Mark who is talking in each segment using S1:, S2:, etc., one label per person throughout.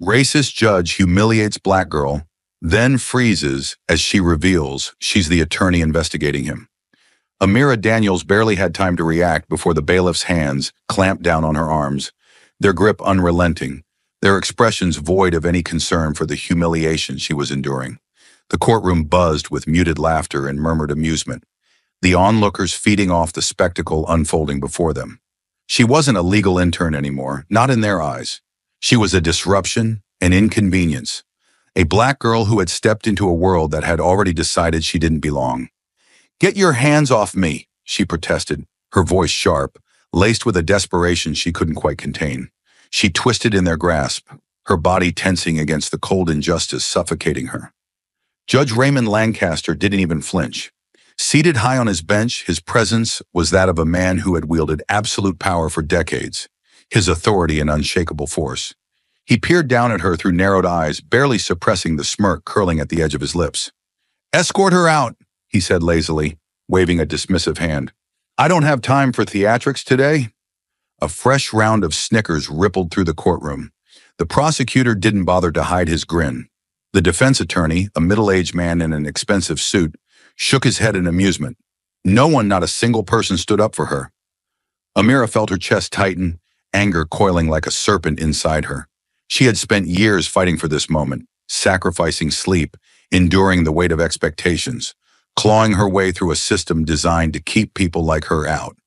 S1: Racist judge humiliates black girl, then freezes as she reveals she's the attorney investigating him. Amira Daniels barely had time to react before the bailiff's hands clamped down on her arms, their grip unrelenting, their expressions void of any concern for the humiliation she was enduring. The courtroom buzzed with muted laughter and murmured amusement, the onlookers feeding off the spectacle unfolding before them. She wasn't a legal intern anymore, not in their eyes. She was a disruption, an inconvenience, a black girl who had stepped into a world that had already decided she didn't belong. "Get your hands off me," she protested, her voice sharp, laced with a desperation she couldn't quite contain. She twisted in their grasp, her body tensing against the cold injustice suffocating her. Judge Raymond Lancaster didn't even flinch. Seated high on his bench, his presence was that of a man who had wielded absolute power for decades, his authority an unshakable force. He peered down at her through narrowed eyes, barely suppressing the smirk curling at the edge of his lips. "Escort her out," he said lazily, waving a dismissive hand. "I don't have time for theatrics today." A fresh round of snickers rippled through the courtroom. The prosecutor didn't bother to hide his grin. The defense attorney, a middle-aged man in an expensive suit, shook his head in amusement. No one, not a single person, stood up for her. Amira felt her chest tighten, anger coiling like a serpent inside her. She had spent years fighting for this moment, sacrificing sleep, enduring the weight of expectations, clawing her way through a system designed to keep people like her out.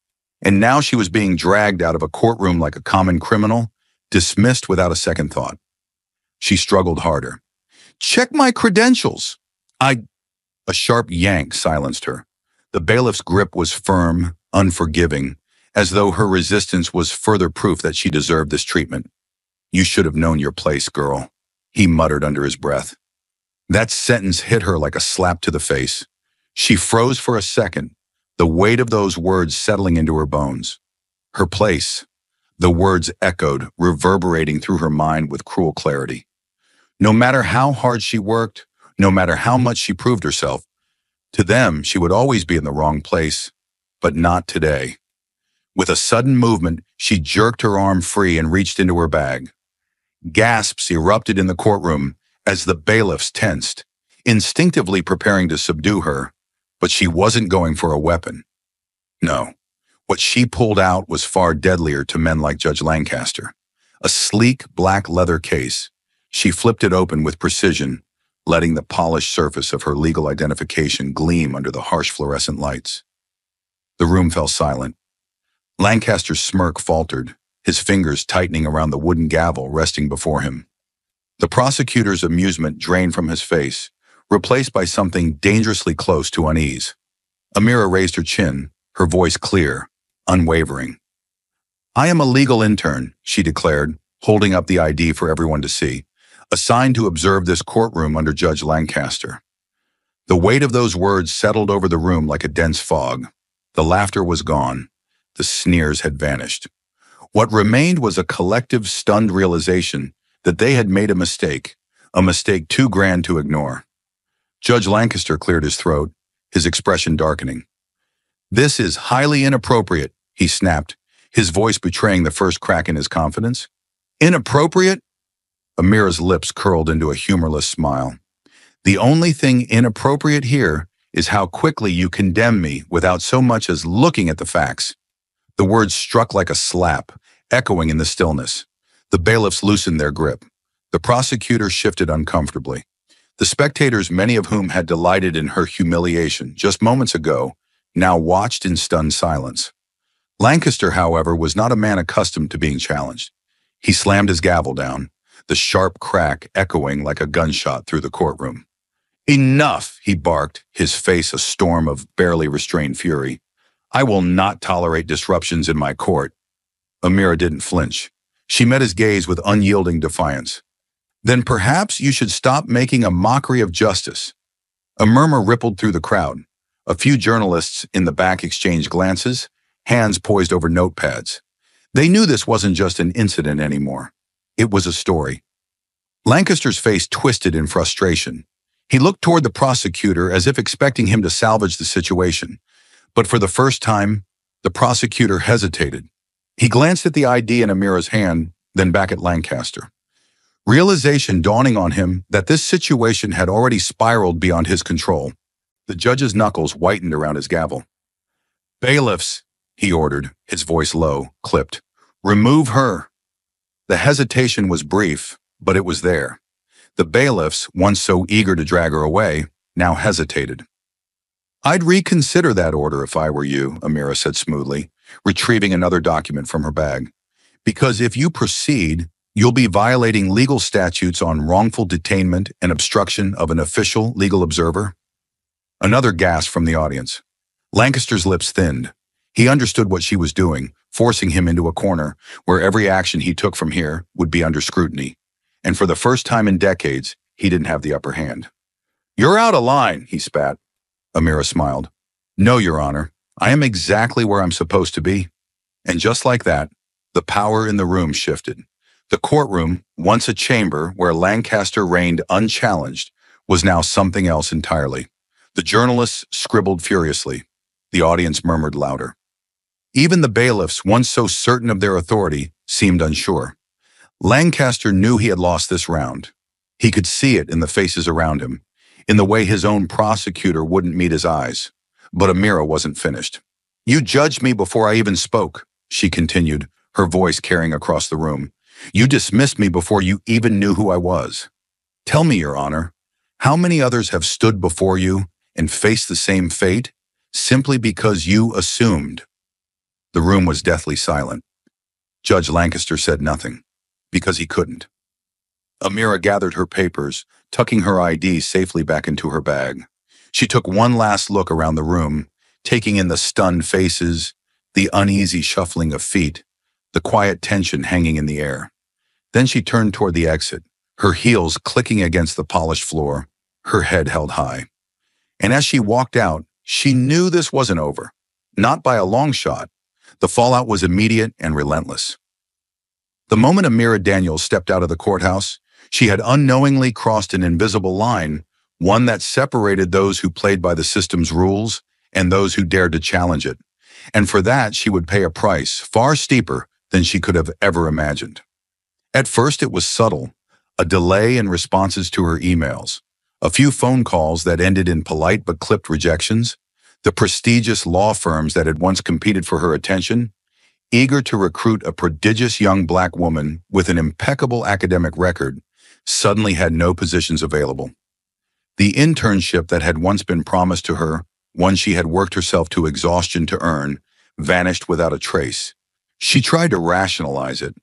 S1: And now she was being dragged out of a courtroom like a common criminal, dismissed without a second thought. She struggled harder. "Check my credentials." A sharp yank silenced her. The bailiff's grip was firm, unforgiving, as though her resistance was further proof that she deserved this treatment. "You should have known your place, girl," he muttered under his breath. That sentence hit her like a slap to the face. She froze for a second, the weight of those words settling into her bones. Her place. The words echoed, reverberating through her mind with cruel clarity. No matter how hard she worked, no matter how much she proved herself, to them she would always be in the wrong place, but not today. With a sudden movement, she jerked her arm free and reached into her bag. Gasps erupted in the courtroom as the bailiffs tensed, instinctively preparing to subdue her, but she wasn't going for a weapon. No, what she pulled out was far deadlier to men like Judge Lancaster. A sleek black leather case. She flipped it open with precision, letting the polished surface of her legal identification gleam under the harsh fluorescent lights. The room fell silent. Lancaster's smirk faltered, his fingers tightening around the wooden gavel resting before him. The prosecutor's amusement drained from his face, replaced by something dangerously close to unease. Amira raised her chin, her voice clear, unwavering. "I am a legal intern," she declared, holding up the ID for everyone to see, assigned to observe this courtroom under Judge Lancaster. The weight of those words settled over the room like a dense fog. The laughter was gone. The sneers had vanished. What remained was a collective, stunned realization that they had made a mistake too grand to ignore. Judge Lancaster cleared his throat, his expression darkening. "This is highly inappropriate," he snapped, his voice betraying the first crack in his confidence. "Inappropriate?" Amira's lips curled into a humorless smile. "The only thing inappropriate here is how quickly you condemn me without so much as looking at the facts." The words struck like a slap, echoing in the stillness. The bailiffs loosened their grip. The prosecutor shifted uncomfortably. The spectators, many of whom had delighted in her humiliation just moments ago, now watched in stunned silence. Lancaster, however, was not a man accustomed to being challenged. He slammed his gavel down, the sharp crack echoing like a gunshot through the courtroom. "Enough," he barked, his face a storm of barely restrained fury. "I will not tolerate disruptions in my court." Amira didn't flinch. She met his gaze with unyielding defiance. "Then perhaps you should stop making a mockery of justice." A murmur rippled through the crowd. A few journalists in the back exchanged glances, hands poised over notepads. They knew this wasn't just an incident anymore. It was a story. Lancaster's face twisted in frustration. He looked toward the prosecutor as if expecting him to salvage the situation. But for the first time, the prosecutor hesitated. He glanced at the ID in Amira's hand, then back at Lancaster. realization dawning on him that this situation had already spiraled beyond his control. The judge's knuckles whitened around his gavel. "Bailiffs," he ordered, his voice low, clipped. "Remove her." The hesitation was brief, but it was there. The bailiffs, once so eager to drag her away, now hesitated. "I'd reconsider that order if I were you," Amira said smoothly, retrieving another document from her bag. "Because if you proceed, you'll be violating legal statutes on wrongful detainment and obstruction of an official legal observer." Another gasp from the audience. Lancaster's lips thinned. He understood what she was doing, forcing him into a corner where every action he took from here would be under scrutiny. And for the first time in decades, he didn't have the upper hand. "You're out of line," he spat. Amira smiled. "No, Your Honor. I am exactly where I'm supposed to be." And just like that, the power in the room shifted. The courtroom, once a chamber where Lancaster reigned unchallenged, was now something else entirely. The journalists scribbled furiously. The audience murmured louder. Even the bailiffs, once so certain of their authority, seemed unsure. Lancaster knew he had lost this round. He could see it in the faces around him, in the way his own prosecutor wouldn't meet his eyes. But Amira wasn't finished. "You judged me before I even spoke," she continued, her voice carrying across the room. "You dismissed me before you even knew who I was. Tell me, Your Honor, how many others have stood before you and faced the same fate simply because you assumed?" The room was deathly silent. Judge Lancaster said nothing, because he couldn't. Amira gathered her papers, tucking her ID safely back into her bag. She took one last look around the room, taking in the stunned faces, the uneasy shuffling of feet, the quiet tension hanging in the air. Then she turned toward the exit, her heels clicking against the polished floor, her head held high. And as she walked out, she knew this wasn't over. Not by a long shot. The fallout was immediate and relentless. The moment Amira Daniels stepped out of the courthouse, she had unknowingly crossed an invisible line, one that separated those who played by the system's rules and those who dared to challenge it. And for that, she would pay a price far steeper than she could have ever imagined. At first, it was subtle, a delay in responses to her emails, a few phone calls that ended in polite but clipped rejections, the prestigious law firms that had once competed for her attention, eager to recruit a prodigious young black woman with an impeccable academic record, suddenly had no positions available. The internship that had once been promised to her, one she had worked herself to exhaustion to earn, vanished without a trace. She tried to rationalize it.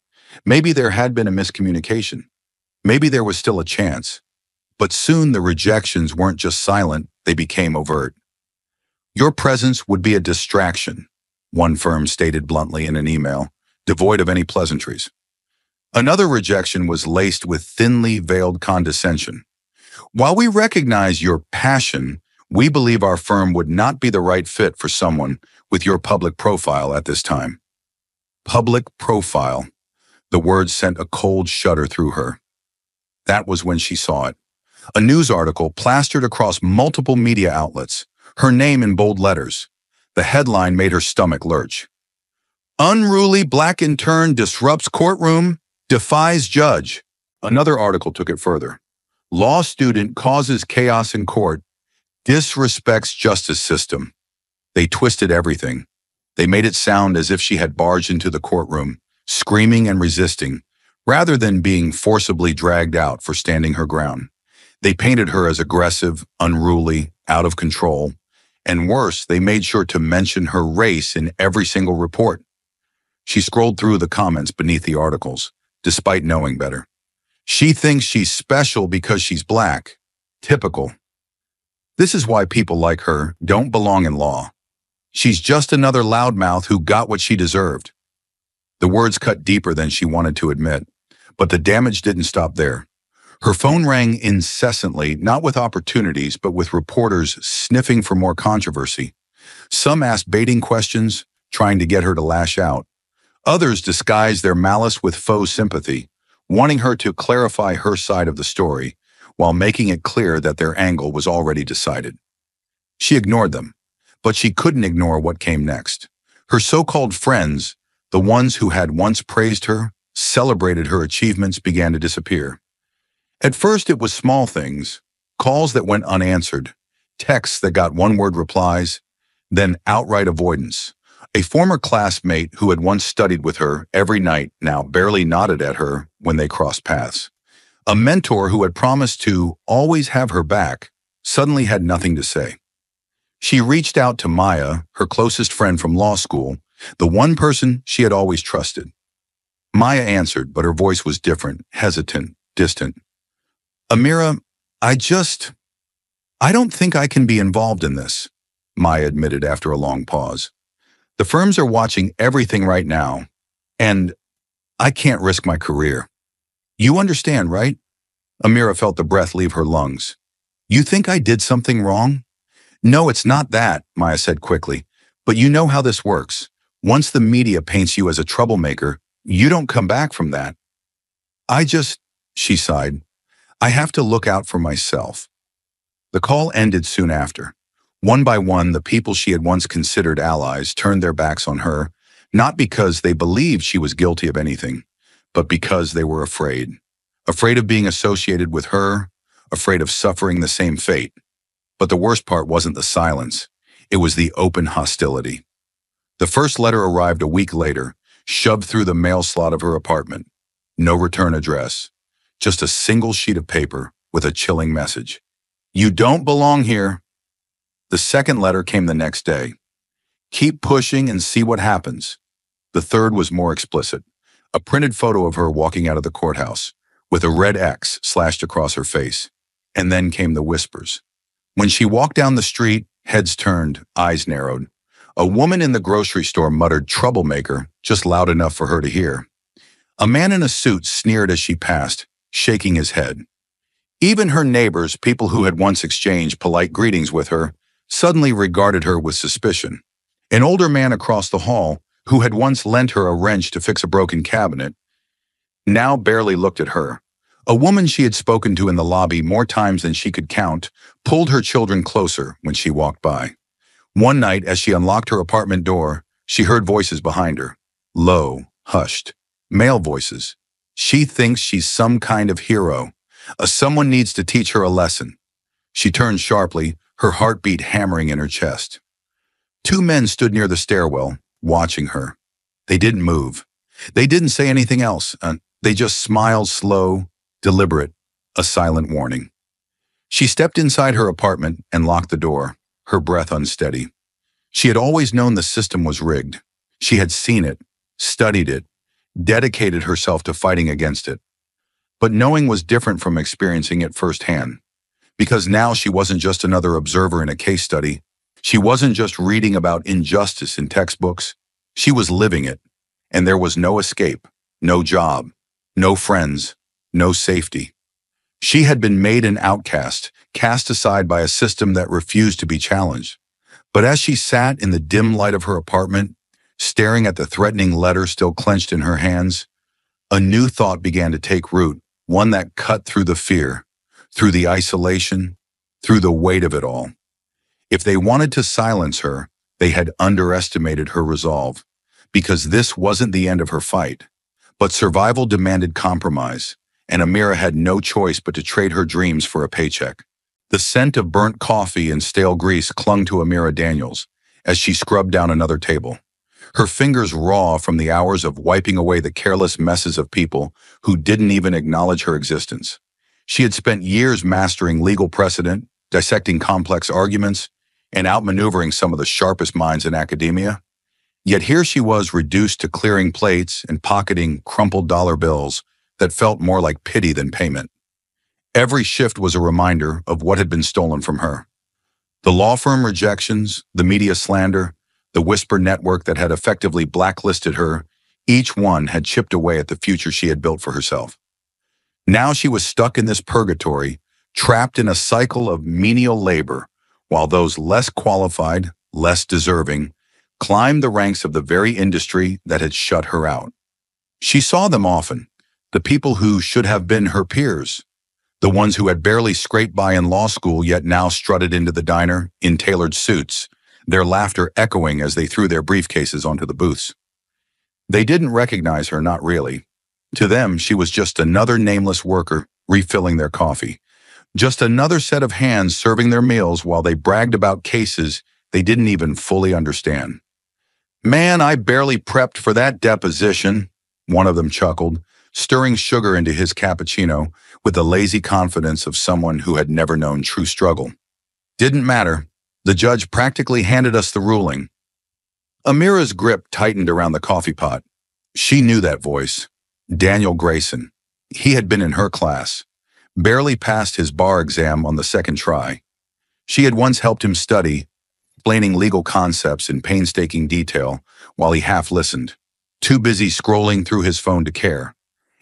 S1: Maybe there had been a miscommunication. Maybe there was still a chance. But soon the rejections weren't just silent, they became overt. "Your presence would be a distraction," one firm stated bluntly in an email, devoid of any pleasantries. Another rejection was laced with thinly veiled condescension. "While we recognize your passion, we believe our firm would not be the right fit for someone with your public profile at this time." Public profile. The word sent a cold shudder through her. That was when she saw it. A news article plastered across multiple media outlets, her name in bold letters. The headline made her stomach lurch. "Unruly black intern disrupts courtroom, defies judge." Another article took it further. "Law student causes chaos in court, disrespects justice system." They twisted everything. They made it sound as if she had barged into the courtroom, screaming and resisting, rather than being forcibly dragged out for standing her ground. They painted her as aggressive, unruly, out of control, and worse, they made sure to mention her race in every single report. She scrolled through the comments beneath the articles, despite knowing better. She thinks she's special because she's black. Typical. This is why people like her don't belong in law. She's just another loudmouth who got what she deserved. The words cut deeper than she wanted to admit, but the damage didn't stop there. Her phone rang incessantly, not with opportunities, but with reporters sniffing for more controversy. Some asked baiting questions, trying to get her to lash out. Others disguised their malice with faux sympathy, wanting her to clarify her side of the story, while making it clear that their angle was already decided. She ignored them, but she couldn't ignore what came next. Her so-called friends, the ones who had once praised her, celebrated her achievements, began to disappear. At first, it was small things, calls that went unanswered, texts that got one-word replies, then outright avoidance. A former classmate who had once studied with her every night now barely nodded at her when they crossed paths. A mentor who had promised to always have her back suddenly had nothing to say. She reached out to Maya, her closest friend from law school, the one person she had always trusted. Maya answered, but her voice was different, hesitant, distant. Amira, I don't think I can be involved in this, Maya admitted after a long pause. The firms are watching everything right now, and I can't risk my career. You understand, right? Amira felt the breath leave her lungs. You think I did something wrong? No, it's not that, Maya said quickly. But you know how this works. Once the media paints you as a troublemaker, you don't come back from that. She sighed, I have to look out for myself. The call ended soon after. One by one, the people she had once considered allies turned their backs on her, not because they believed she was guilty of anything, but because they were afraid. Afraid of being associated with her, afraid of suffering the same fate. But the worst part wasn't the silence. It was the open hostility. The first letter arrived a week later, shoved through the mail slot of her apartment. No return address. Just a single sheet of paper with a chilling message. You don't belong here. The second letter came the next day. Keep pushing and see what happens. The third was more explicit. A printed photo of her walking out of the courthouse, with a red X slashed across her face. And then came the whispers. When she walked down the street, heads turned, eyes narrowed. A woman in the grocery store muttered troublemaker, just loud enough for her to hear. A man in a suit sneered as she passed, shaking his head. Even her neighbors, people who had once exchanged polite greetings with her, suddenly regarded her with suspicion. An older man across the hall, who had once lent her a wrench to fix a broken cabinet, now barely looked at her. A woman she had spoken to in the lobby more times than she could count pulled her children closer when she walked by. One night, as she unlocked her apartment door, she heard voices behind her. Low, hushed. Male voices. She thinks she's some kind of hero. Someone needs to teach her a lesson. She turned sharply, her heartbeat hammering in her chest. Two men stood near the stairwell, watching her. They didn't move. They didn't say anything else. They just smiled slow, deliberate, a silent warning. She stepped inside her apartment and locked the door, her breath unsteady. She had always known the system was rigged. She had seen it, studied it, dedicated herself to fighting against it. But knowing was different from experiencing it firsthand. Because now she wasn't just another observer in a case study. She wasn't just reading about injustice in textbooks. She was living it. And there was no escape, no job, no friends, no safety. She had been made an outcast, cast aside by a system that refused to be challenged. But as she sat in the dim light of her apartment, staring at the threatening letter still clenched in her hands, a new thought began to take root, one that cut through the fear, through the isolation, through the weight of it all. If they wanted to silence her, they had underestimated her resolve, because this wasn't the end of her fight. But survival demanded compromise, and Amira had no choice but to trade her dreams for a paycheck. The scent of burnt coffee and stale grease clung to Amira Daniels as she scrubbed down another table. Her fingers raw from the hours of wiping away the careless messes of people who didn't even acknowledge her existence. She had spent years mastering legal precedent, dissecting complex arguments, and outmaneuvering some of the sharpest minds in academia. Yet here she was reduced to clearing plates and pocketing crumpled dollar bills that felt more like pity than payment. Every shift was a reminder of what had been stolen from her. The law firm rejections, the media slander, the whisper network that had effectively blacklisted her, each one had chipped away at the future she had built for herself. Now she was stuck in this purgatory, trapped in a cycle of menial labor, while those less qualified, less deserving, climbed the ranks of the very industry that had shut her out. She saw them often, the people who should have been her peers, the ones who had barely scraped by in law school yet now strutted into the diner in tailored suits, their laughter echoing as they threw their briefcases onto the booths. They didn't recognize her, not really. To them, she was just another nameless worker refilling their coffee. Just another set of hands serving their meals while they bragged about cases they didn't even fully understand. "Man, I barely prepped for that deposition," one of them chuckled, stirring sugar into his cappuccino with the lazy confidence of someone who had never known true struggle. Didn't matter. The judge practically handed us the ruling. Amira's grip tightened around the coffee pot. She knew that voice. Daniel Grayson. He had been in her class. Barely passed his bar exam on the second try. She had once helped him study, explaining legal concepts in painstaking detail while he half listened, too busy scrolling through his phone to care.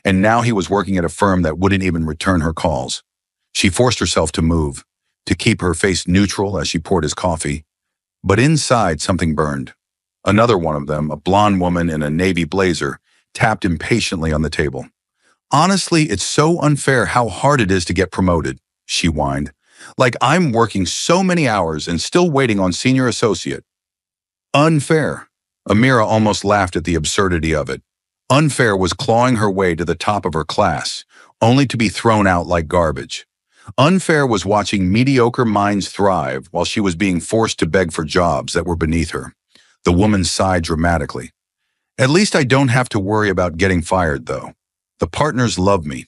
S1: And now he was working at a firm that wouldn't even return her calls. She forced herself to move, to keep her face neutral as she poured his coffee. But inside, something burned. Another one of them, a blonde woman in a navy blazer, tapped impatiently on the table. "Honestly, it's so unfair how hard it is to get promoted," she whined. "Like I'm working so many hours and still waiting on senior associate." Unfair. Amira almost laughed at the absurdity of it. Unfair was clawing her way to the top of her class, only to be thrown out like garbage. Unfair was watching mediocre minds thrive while she was being forced to beg for jobs that were beneath her. The woman sighed dramatically. "At least I don't have to worry about getting fired, though. The partners love me."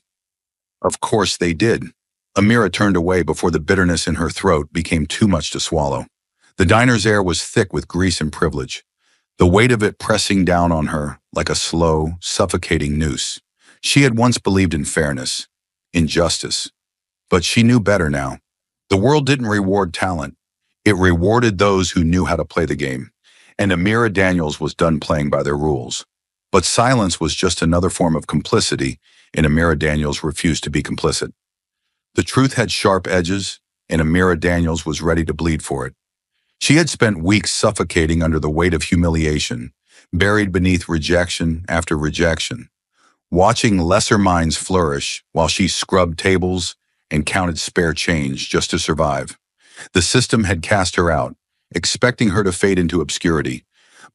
S1: Of course they did. Amira turned away before the bitterness in her throat became too much to swallow. The diner's air was thick with grease and privilege, the weight of it pressing down on her like a slow, suffocating noose. She had once believed in fairness, in justice, but she knew better now. The world didn't reward talent. It rewarded those who knew how to play the game, and Amira Daniels was done playing by their rules. But silence was just another form of complicity, and Amira Daniels refused to be complicit. The truth had sharp edges, and Amira Daniels was ready to bleed for it. She had spent weeks suffocating under the weight of humiliation, buried beneath rejection after rejection, watching lesser minds flourish while she scrubbed tables and counted spare change just to survive. The system had cast her out, expecting her to fade into obscurity.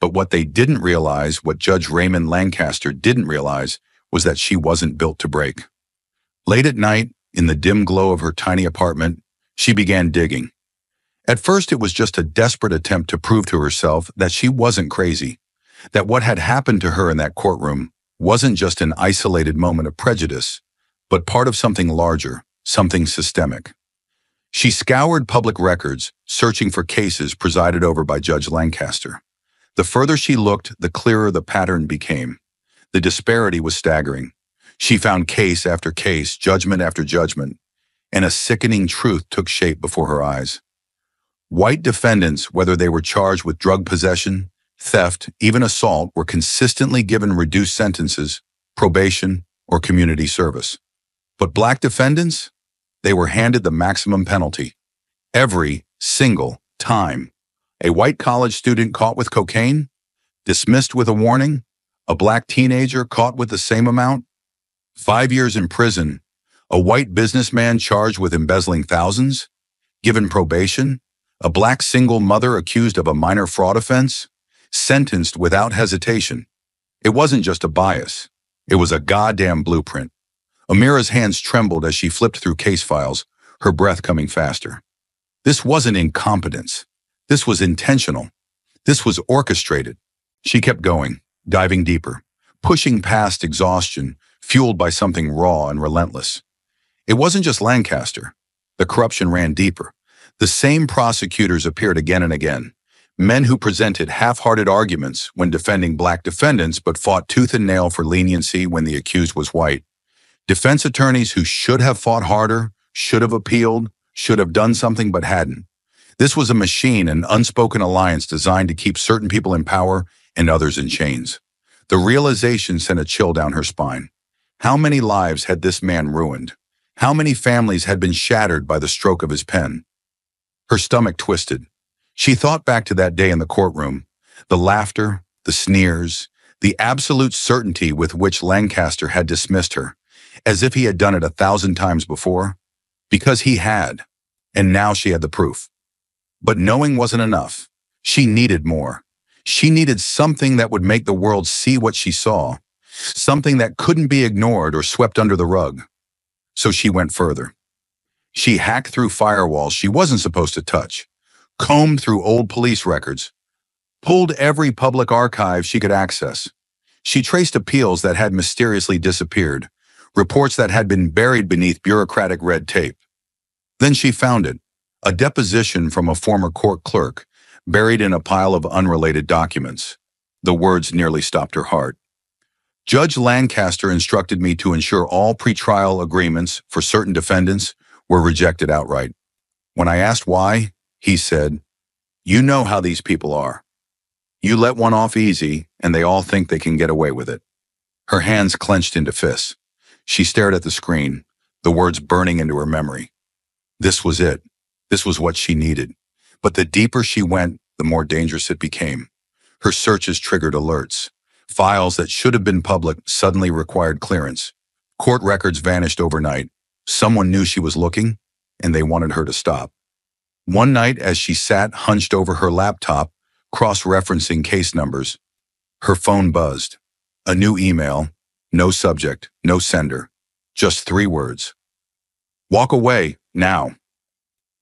S1: But what they didn't realize, what Judge Raymond Lancaster didn't realize, was that she wasn't built to break. Late at night, in the dim glow of her tiny apartment, she began digging. At first, it was just a desperate attempt to prove to herself that she wasn't crazy, that what had happened to her in that courtroom wasn't just an isolated moment of prejudice, but part of something larger, something systemic. She scoured public records, searching for cases presided over by Judge Lancaster. The further she looked, the clearer the pattern became. The disparity was staggering. She found case after case, judgment after judgment, and a sickening truth took shape before her eyes. White defendants, whether they were charged with drug possession, theft, even assault, were consistently given reduced sentences, probation, or community service. But black defendants? They were handed the maximum penalty. Every single time. A white college student caught with cocaine? Dismissed with a warning? A black teenager caught with the same amount? 5 years in prison. A white businessman charged with embezzling thousands? Given probation? A black single mother accused of a minor fraud offense? Sentenced without hesitation. It wasn't just a bias. It was a goddamn blueprint. Amira's hands trembled as she flipped through case files, her breath coming faster. This wasn't incompetence. This was intentional. This was orchestrated. She kept going, diving deeper, pushing past exhaustion, fueled by something raw and relentless. It wasn't just Lancaster. The corruption ran deeper. The same prosecutors appeared again and again. Men who presented half-hearted arguments when defending black defendants but fought tooth and nail for leniency when the accused was white. Defense attorneys who should have fought harder, should have appealed, should have done something but hadn't. This was a machine, an unspoken alliance designed to keep certain people in power and others in chains. The realization sent a chill down her spine. How many lives had this man ruined? How many families had been shattered by the stroke of his pen? Her stomach twisted. She thought back to that day in the courtroom, the laughter, the sneers, the absolute certainty with which Lancaster had dismissed her, as if he had done it 1,000 times before. Because he had, and now she had the proof. But knowing wasn't enough. She needed more. She needed something that would make the world see what she saw, something that couldn't be ignored or swept under the rug. So she went further. She hacked through firewalls she wasn't supposed to touch, combed through old police records, pulled every public archive she could access. She traced appeals that had mysteriously disappeared, reports that had been buried beneath bureaucratic red tape. Then she found it, a deposition from a former court clerk, buried in a pile of unrelated documents. The words nearly stopped her heart. Judge Lancaster instructed me to ensure all pretrial agreements for certain defendants were rejected outright. When I asked why, he said, "You know how these people are. You let one off easy, and they all think they can get away with it." Her hands clenched into fists. She stared at the screen, the words burning into her memory. This was it. This was what she needed. But the deeper she went, the more dangerous it became. Her searches triggered alerts. Files that should have been public suddenly required clearance. Court records vanished overnight. Someone knew she was looking, and they wanted her to stop. One night, as she sat hunched over her laptop, cross-referencing case numbers, her phone buzzed. A new email, no subject, no sender, just 3 words. "Walk away, now."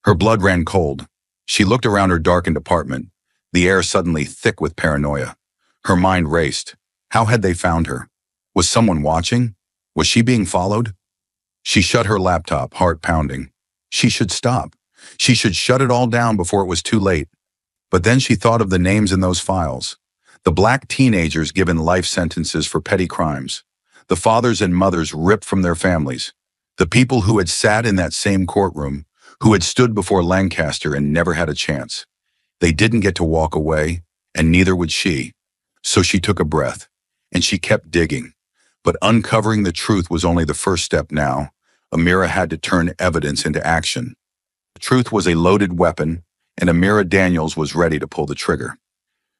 S1: Her blood ran cold. She looked around her darkened apartment, the air suddenly thick with paranoia. Her mind raced. How had they found her? Was someone watching? Was she being followed? She shut her laptop, heart pounding. She should stop. She should shut it all down before it was too late. But then she thought of the names in those files. The black teenagers given life sentences for petty crimes. The fathers and mothers ripped from their families. The people who had sat in that same courtroom, who had stood before Lancaster and never had a chance. They didn't get to walk away, and neither would she. So she took a breath, and she kept digging. But uncovering the truth was only the first step now. Amira had to turn evidence into action. The truth was a loaded weapon, and Amira Daniels was ready to pull the trigger.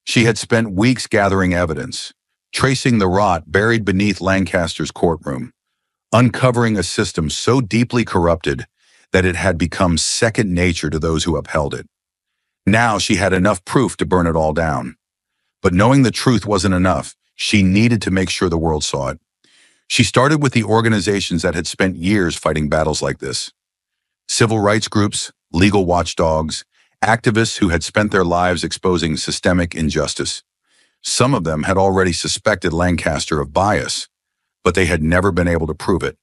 S1: She had spent weeks gathering evidence, tracing the rot buried beneath Lancaster's courtroom, uncovering a system so deeply corrupted that it had become second nature to those who upheld it. Now she had enough proof to burn it all down. But knowing the truth wasn't enough. She needed to make sure the world saw it. She started with the organizations that had spent years fighting battles like this. Civil rights groups, legal watchdogs, activists who had spent their lives exposing systemic injustice. Some of them had already suspected Lancaster of bias, but they had never been able to prove it.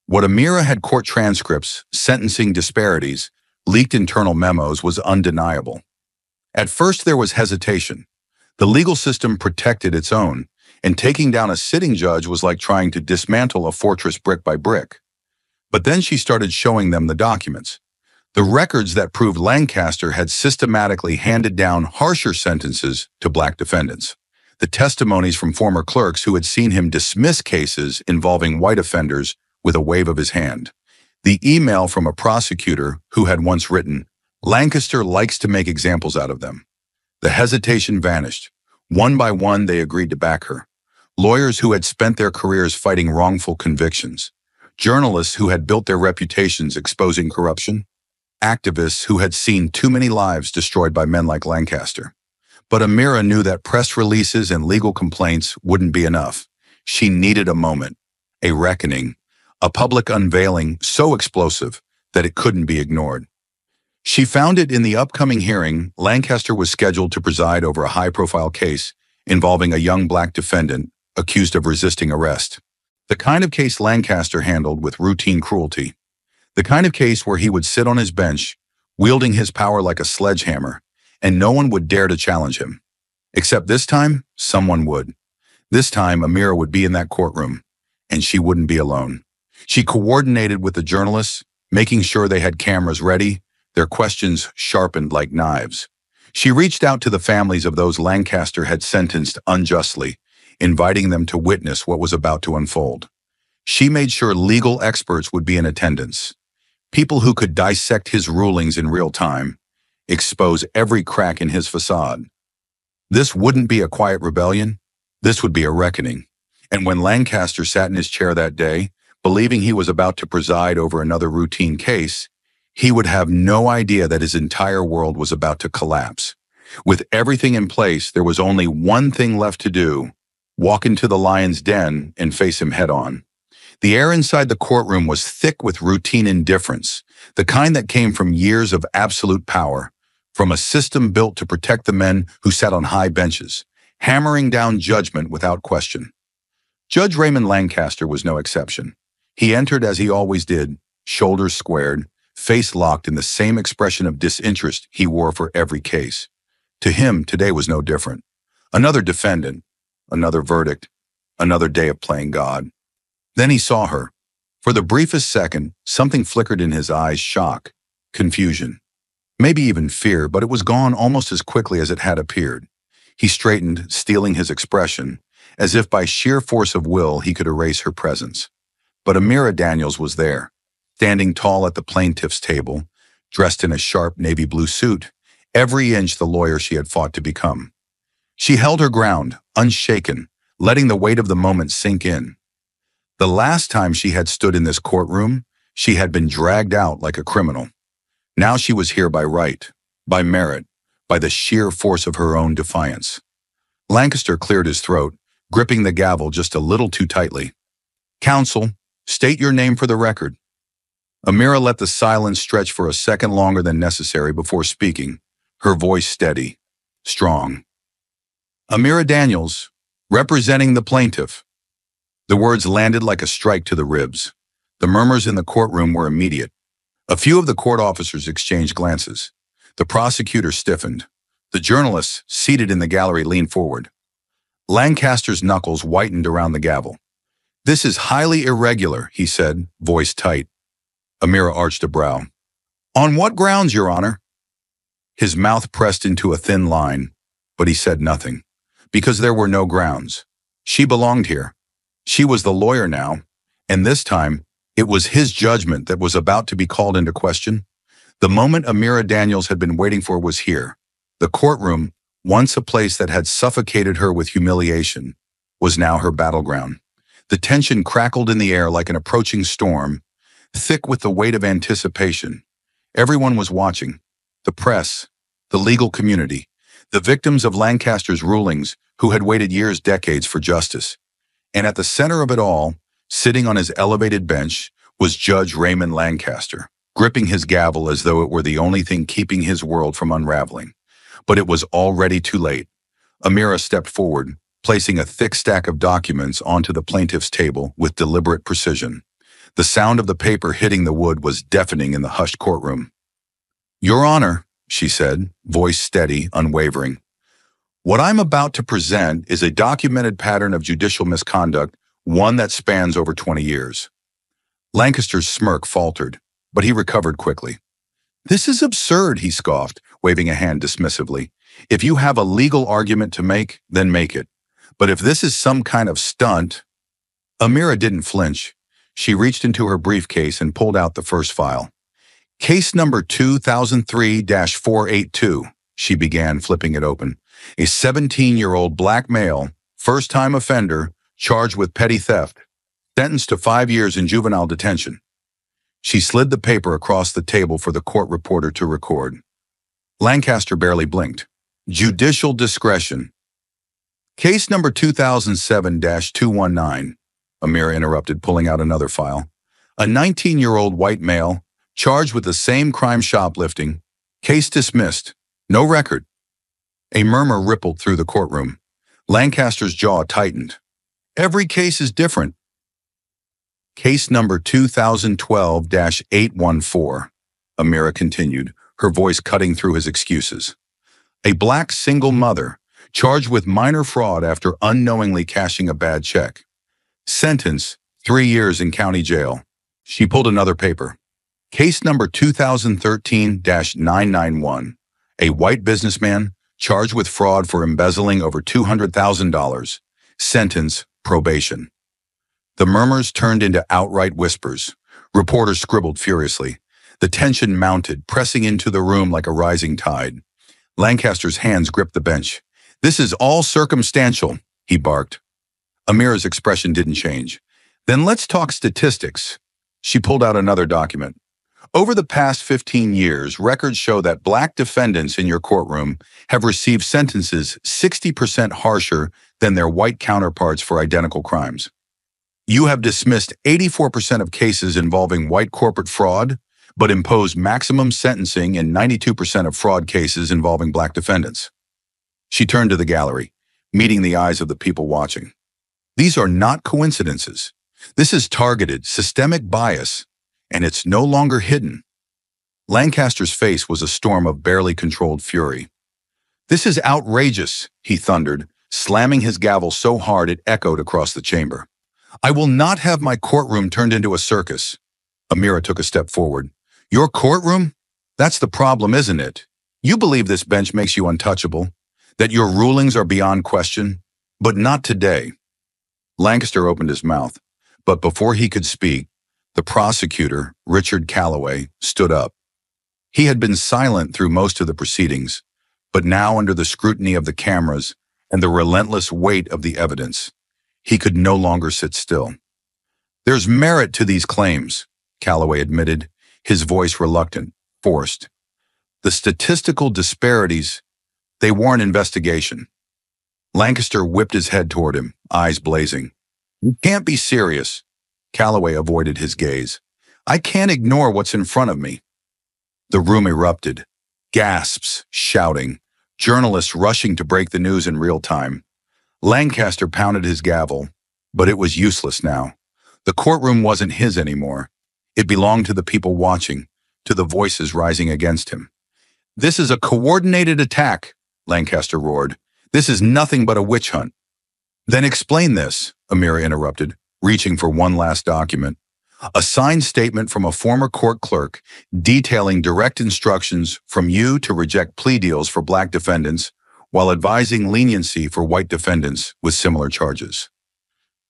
S1: What Amira had court transcripts, sentencing disparities, leaked internal memos was undeniable. At first there was hesitation. The legal system protected its own, and taking down a sitting judge was like trying to dismantle a fortress brick by brick. But then she started showing them the documents. The records that proved Lancaster had systematically handed down harsher sentences to black defendants. The testimonies from former clerks who had seen him dismiss cases involving white offenders with a wave of his hand. The email from a prosecutor who had once written, "Lancaster likes to make examples out of them." The hesitation vanished. One by one, they agreed to back her. Lawyers who had spent their careers fighting wrongful convictions. Journalists who had built their reputations exposing corruption. Activists who had seen too many lives destroyed by men like Lancaster. But Amira knew that press releases and legal complaints wouldn't be enough. She needed a moment, a reckoning, a public unveiling so explosive that it couldn't be ignored. She found it in the upcoming hearing. Lancaster was scheduled to preside over a high-profile case involving a young black defendant accused of resisting arrest. The kind of case Lancaster handled with routine cruelty. The kind of case where he would sit on his bench, wielding his power like a sledgehammer, and no one would dare to challenge him. Except this time, someone would. This time, Amira would be in that courtroom, and she wouldn't be alone. She coordinated with the journalists, making sure they had cameras ready, their questions sharpened like knives. She reached out to the families of those Lancaster had sentenced unjustly, inviting them to witness what was about to unfold. She made sure legal experts would be in attendance, people who could dissect his rulings in real time, expose every crack in his facade. This wouldn't be a quiet rebellion. This would be a reckoning. And when Lancaster sat in his chair that day, believing he was about to preside over another routine case, he would have no idea that his entire world was about to collapse. With everything in place, there was only one thing left to do: walk into the lion's den and face him head on. The air inside the courtroom was thick with routine indifference, the kind that came from years of absolute power, from a system built to protect the men who sat on high benches, hammering down judgment without question. Judge Raymond Lancaster was no exception. He entered as he always did, shoulders squared, face locked in the same expression of disinterest he wore for every case. To him, today was no different. Another defendant, another verdict, another day of playing God. Then he saw her. For the briefest second, something flickered in his eyes: shock, confusion, maybe even fear, but it was gone almost as quickly as it had appeared. He straightened, stealing his expression, as if by sheer force of will he could erase her presence. But Amira Daniels was there, standing tall at the plaintiff's table, dressed in a sharp navy blue suit, every inch the lawyer she had fought to become. She held her ground, unshaken, letting the weight of the moment sink in. The last time she had stood in this courtroom, she had been dragged out like a criminal. Now she was here by right, by merit, by the sheer force of her own defiance. Lancaster cleared his throat, gripping the gavel just a little too tightly. "Counsel, state your name for the record." Amira let the silence stretch for a second longer than necessary before speaking, her voice steady, strong. "Amira Daniels, representing the plaintiff." The words landed like a strike to the ribs. The murmurs in the courtroom were immediate. A few of the court officers exchanged glances. The prosecutor stiffened. The journalists, seated in the gallery, leaned forward. Lancaster's knuckles whitened around the gavel. "This is highly irregular," he said, voice tight. Amira arched a brow. "On what grounds, Your Honor?" His mouth pressed into a thin line, but he said nothing. Because there were no grounds. She belonged here. She was the lawyer now, and this time, it was his judgment that was about to be called into question. The moment Amira Daniels had been waiting for was here. The courtroom, once a place that had suffocated her with humiliation, was now her battleground. The tension crackled in the air like an approaching storm, thick with the weight of anticipation. Everyone was watching. The press, the legal community, the victims of Lancaster's rulings who had waited years, decades for justice. And at the center of it all, sitting on his elevated bench, was Judge Raymond Lancaster, gripping his gavel as though it were the only thing keeping his world from unraveling. But it was already too late. Amira stepped forward, placing a thick stack of documents onto the plaintiff's table with deliberate precision. The sound of the paper hitting the wood was deafening in the hushed courtroom. "Your Honor," she said, voice steady, unwavering. "What I'm about to present is a documented pattern of judicial misconduct, one that spans over 20 years. Lancaster's smirk faltered, but he recovered quickly. "This is absurd," he scoffed, waving a hand dismissively. "If you have a legal argument to make, then make it. But if this is some kind of stunt—" Amira didn't flinch. She reached into her briefcase and pulled out the first file. "Case number 2003-482, she began, flipping it open. "A 17-year-old black male, first-time offender, charged with petty theft, sentenced to 5 years in juvenile detention." She slid the paper across the table for the court reporter to record. Lancaster barely blinked. "Judicial discretion." "Case number 2007-219, Amira interrupted, pulling out another file. "A 19-year-old white male, charged with the same crime, shoplifting. Case dismissed. No record." A murmur rippled through the courtroom. Lancaster's jaw tightened. "Every case is different." "Case number 2012-814, Amira continued, her voice cutting through his excuses. "A black single mother, charged with minor fraud after unknowingly cashing a bad check. Sentence, 3 years in county jail." She pulled another paper. "Case number 2013-991, a white businessman, charged with fraud for embezzling over $200,000. Sentence, probation." The murmurs turned into outright whispers. Reporters scribbled furiously. The tension mounted, pressing into the room like a rising tide. Lancaster's hands gripped the bench. "This is all circumstantial," he barked. Amira's expression didn't change. "Then let's talk statistics." She pulled out another document. "Over the past 15 years, records show that black defendants in your courtroom have received sentences 60% harsher than their white counterparts for identical crimes." You have dismissed 84% of cases involving white corporate fraud, but imposed maximum sentencing in 92% of fraud cases involving black defendants. She turned to the gallery, meeting the eyes of the people watching. These are not coincidences. This is targeted, systemic bias, and it's no longer hidden. Lancaster's face was a storm of barely controlled fury. "This is outrageous," he thundered, slamming his gavel so hard it echoed across the chamber. "I will not have my courtroom turned into a circus." Amira took a step forward. "Your courtroom? That's the problem, isn't it? You believe this bench makes you untouchable, that your rulings are beyond question, but not today." Lancaster opened his mouth, but before he could speak, the prosecutor, Richard Calloway, stood up. He had been silent through most of the proceedings, but now under the scrutiny of the cameras and the relentless weight of the evidence, he could no longer sit still. "There's merit to these claims," Calloway admitted, his voice reluctant, forced. "The statistical disparities, they warrant investigation." Lancaster whipped his head toward him, eyes blazing. "You can't be serious." Calloway avoided his gaze. "I can't ignore what's in front of me." The room erupted. Gasps, shouting, journalists rushing to break the news in real time. Lancaster pounded his gavel, but it was useless now. The courtroom wasn't his anymore. It belonged to the people watching, to the voices rising against him. "This is a coordinated attack," Lancaster roared. "This is nothing but a witch hunt." "Then explain this," Amira interrupted, reaching for one last document. A signed statement from a former court clerk detailing direct instructions from you to reject plea deals for black defendants while advising leniency for white defendants with similar charges.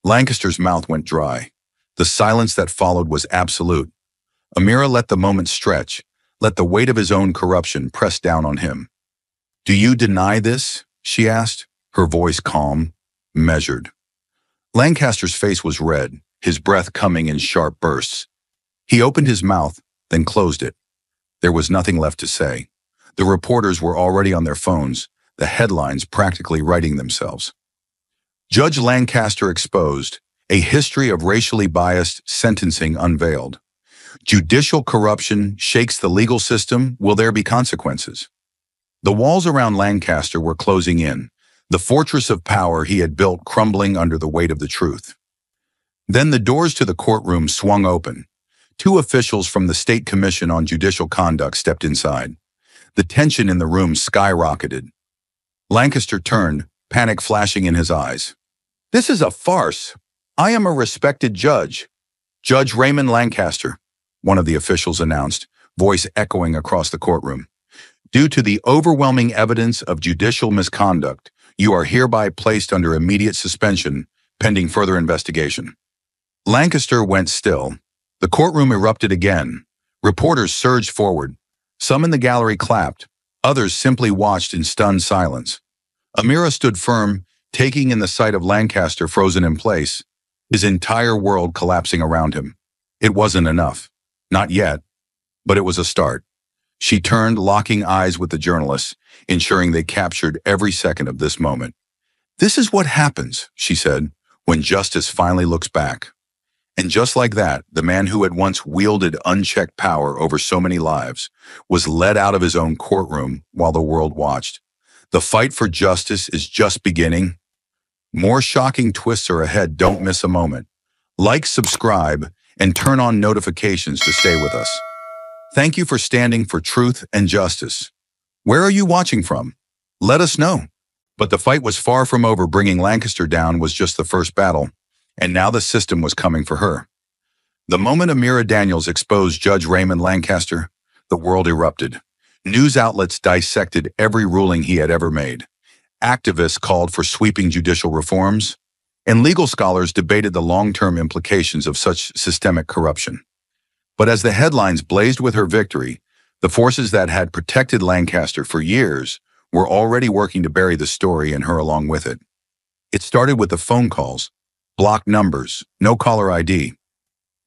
S1: Lancaster's mouth went dry. The silence that followed was absolute. Amira let the moment stretch, let the weight of his own corruption press down on him. "Do you deny this?" she asked, her voice calm, measured. Lancaster's face was red, his breath coming in sharp bursts. He opened his mouth, then closed it. There was nothing left to say. The reporters were already on their phones, the headlines practically writing themselves. Judge Lancaster exposed, a history of racially biased sentencing unveiled. Judicial corruption shakes the legal system. Will there be consequences? The walls around Lancaster were closing in, the fortress of power he had built crumbling under the weight of the truth. Then the doors to the courtroom swung open. Two officials from the State Commission on Judicial Conduct stepped inside. The tension in the room skyrocketed. Lancaster turned, panic flashing in his eyes. "This is a farce. I am a respected judge." "Judge Raymond Lancaster," one of the officials announced, voice echoing across the courtroom. "Due to the overwhelming evidence of judicial misconduct, you are hereby placed under immediate suspension, pending further investigation." Lancaster went still. The courtroom erupted again. Reporters surged forward. Some in the gallery clapped. Others simply watched in stunned silence. Amira stood firm, taking in the sight of Lancaster frozen in place, his entire world collapsing around him. It wasn't enough. Not yet. But it was a start. She turned, locking eyes with the journalists, ensuring they captured every second of this moment. "This is what happens," she said, "when justice finally looks back." And just like that, the man who had once wielded unchecked power over so many lives was led out of his own courtroom while the world watched. The fight for justice is just beginning. More shocking twists are ahead. Don't miss a moment. Like, subscribe, and turn on notifications to stay with us. Thank you for standing for truth and justice. Where are you watching from? Let us know. But the fight was far from over. Bringing Lancaster down was just the first battle, and now the system was coming for her. The moment Amira Daniels exposed Judge Raymond Lancaster, the world erupted. News outlets dissected every ruling he had ever made. Activists called for sweeping judicial reforms, and legal scholars debated the long-term implications of such systemic corruption. But as the headlines blazed with her victory, the forces that had protected Lancaster for years were already working to bury the story and her along with it. It started with the phone calls, blocked numbers, no caller ID.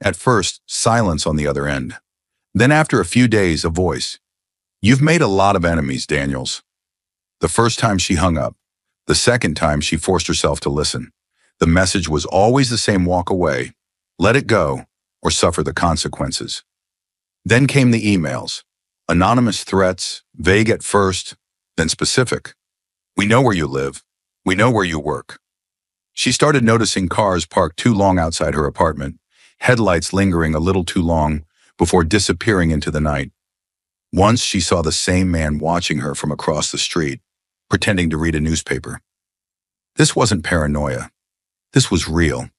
S1: At first, silence on the other end. Then after a few days, a voice. "You've made a lot of enemies, Daniels." The first time she hung up. The second time she forced herself to listen. The message was always the same: walk away, let it go, or suffer the consequences. Then came the emails. Anonymous threats, vague at first, then specific. We know where you live. We know where you work. She started noticing cars parked too long outside her apartment, headlights lingering a little too long before disappearing into the night. Once she saw the same man watching her from across the street, pretending to read a newspaper. This wasn't paranoia. This was real,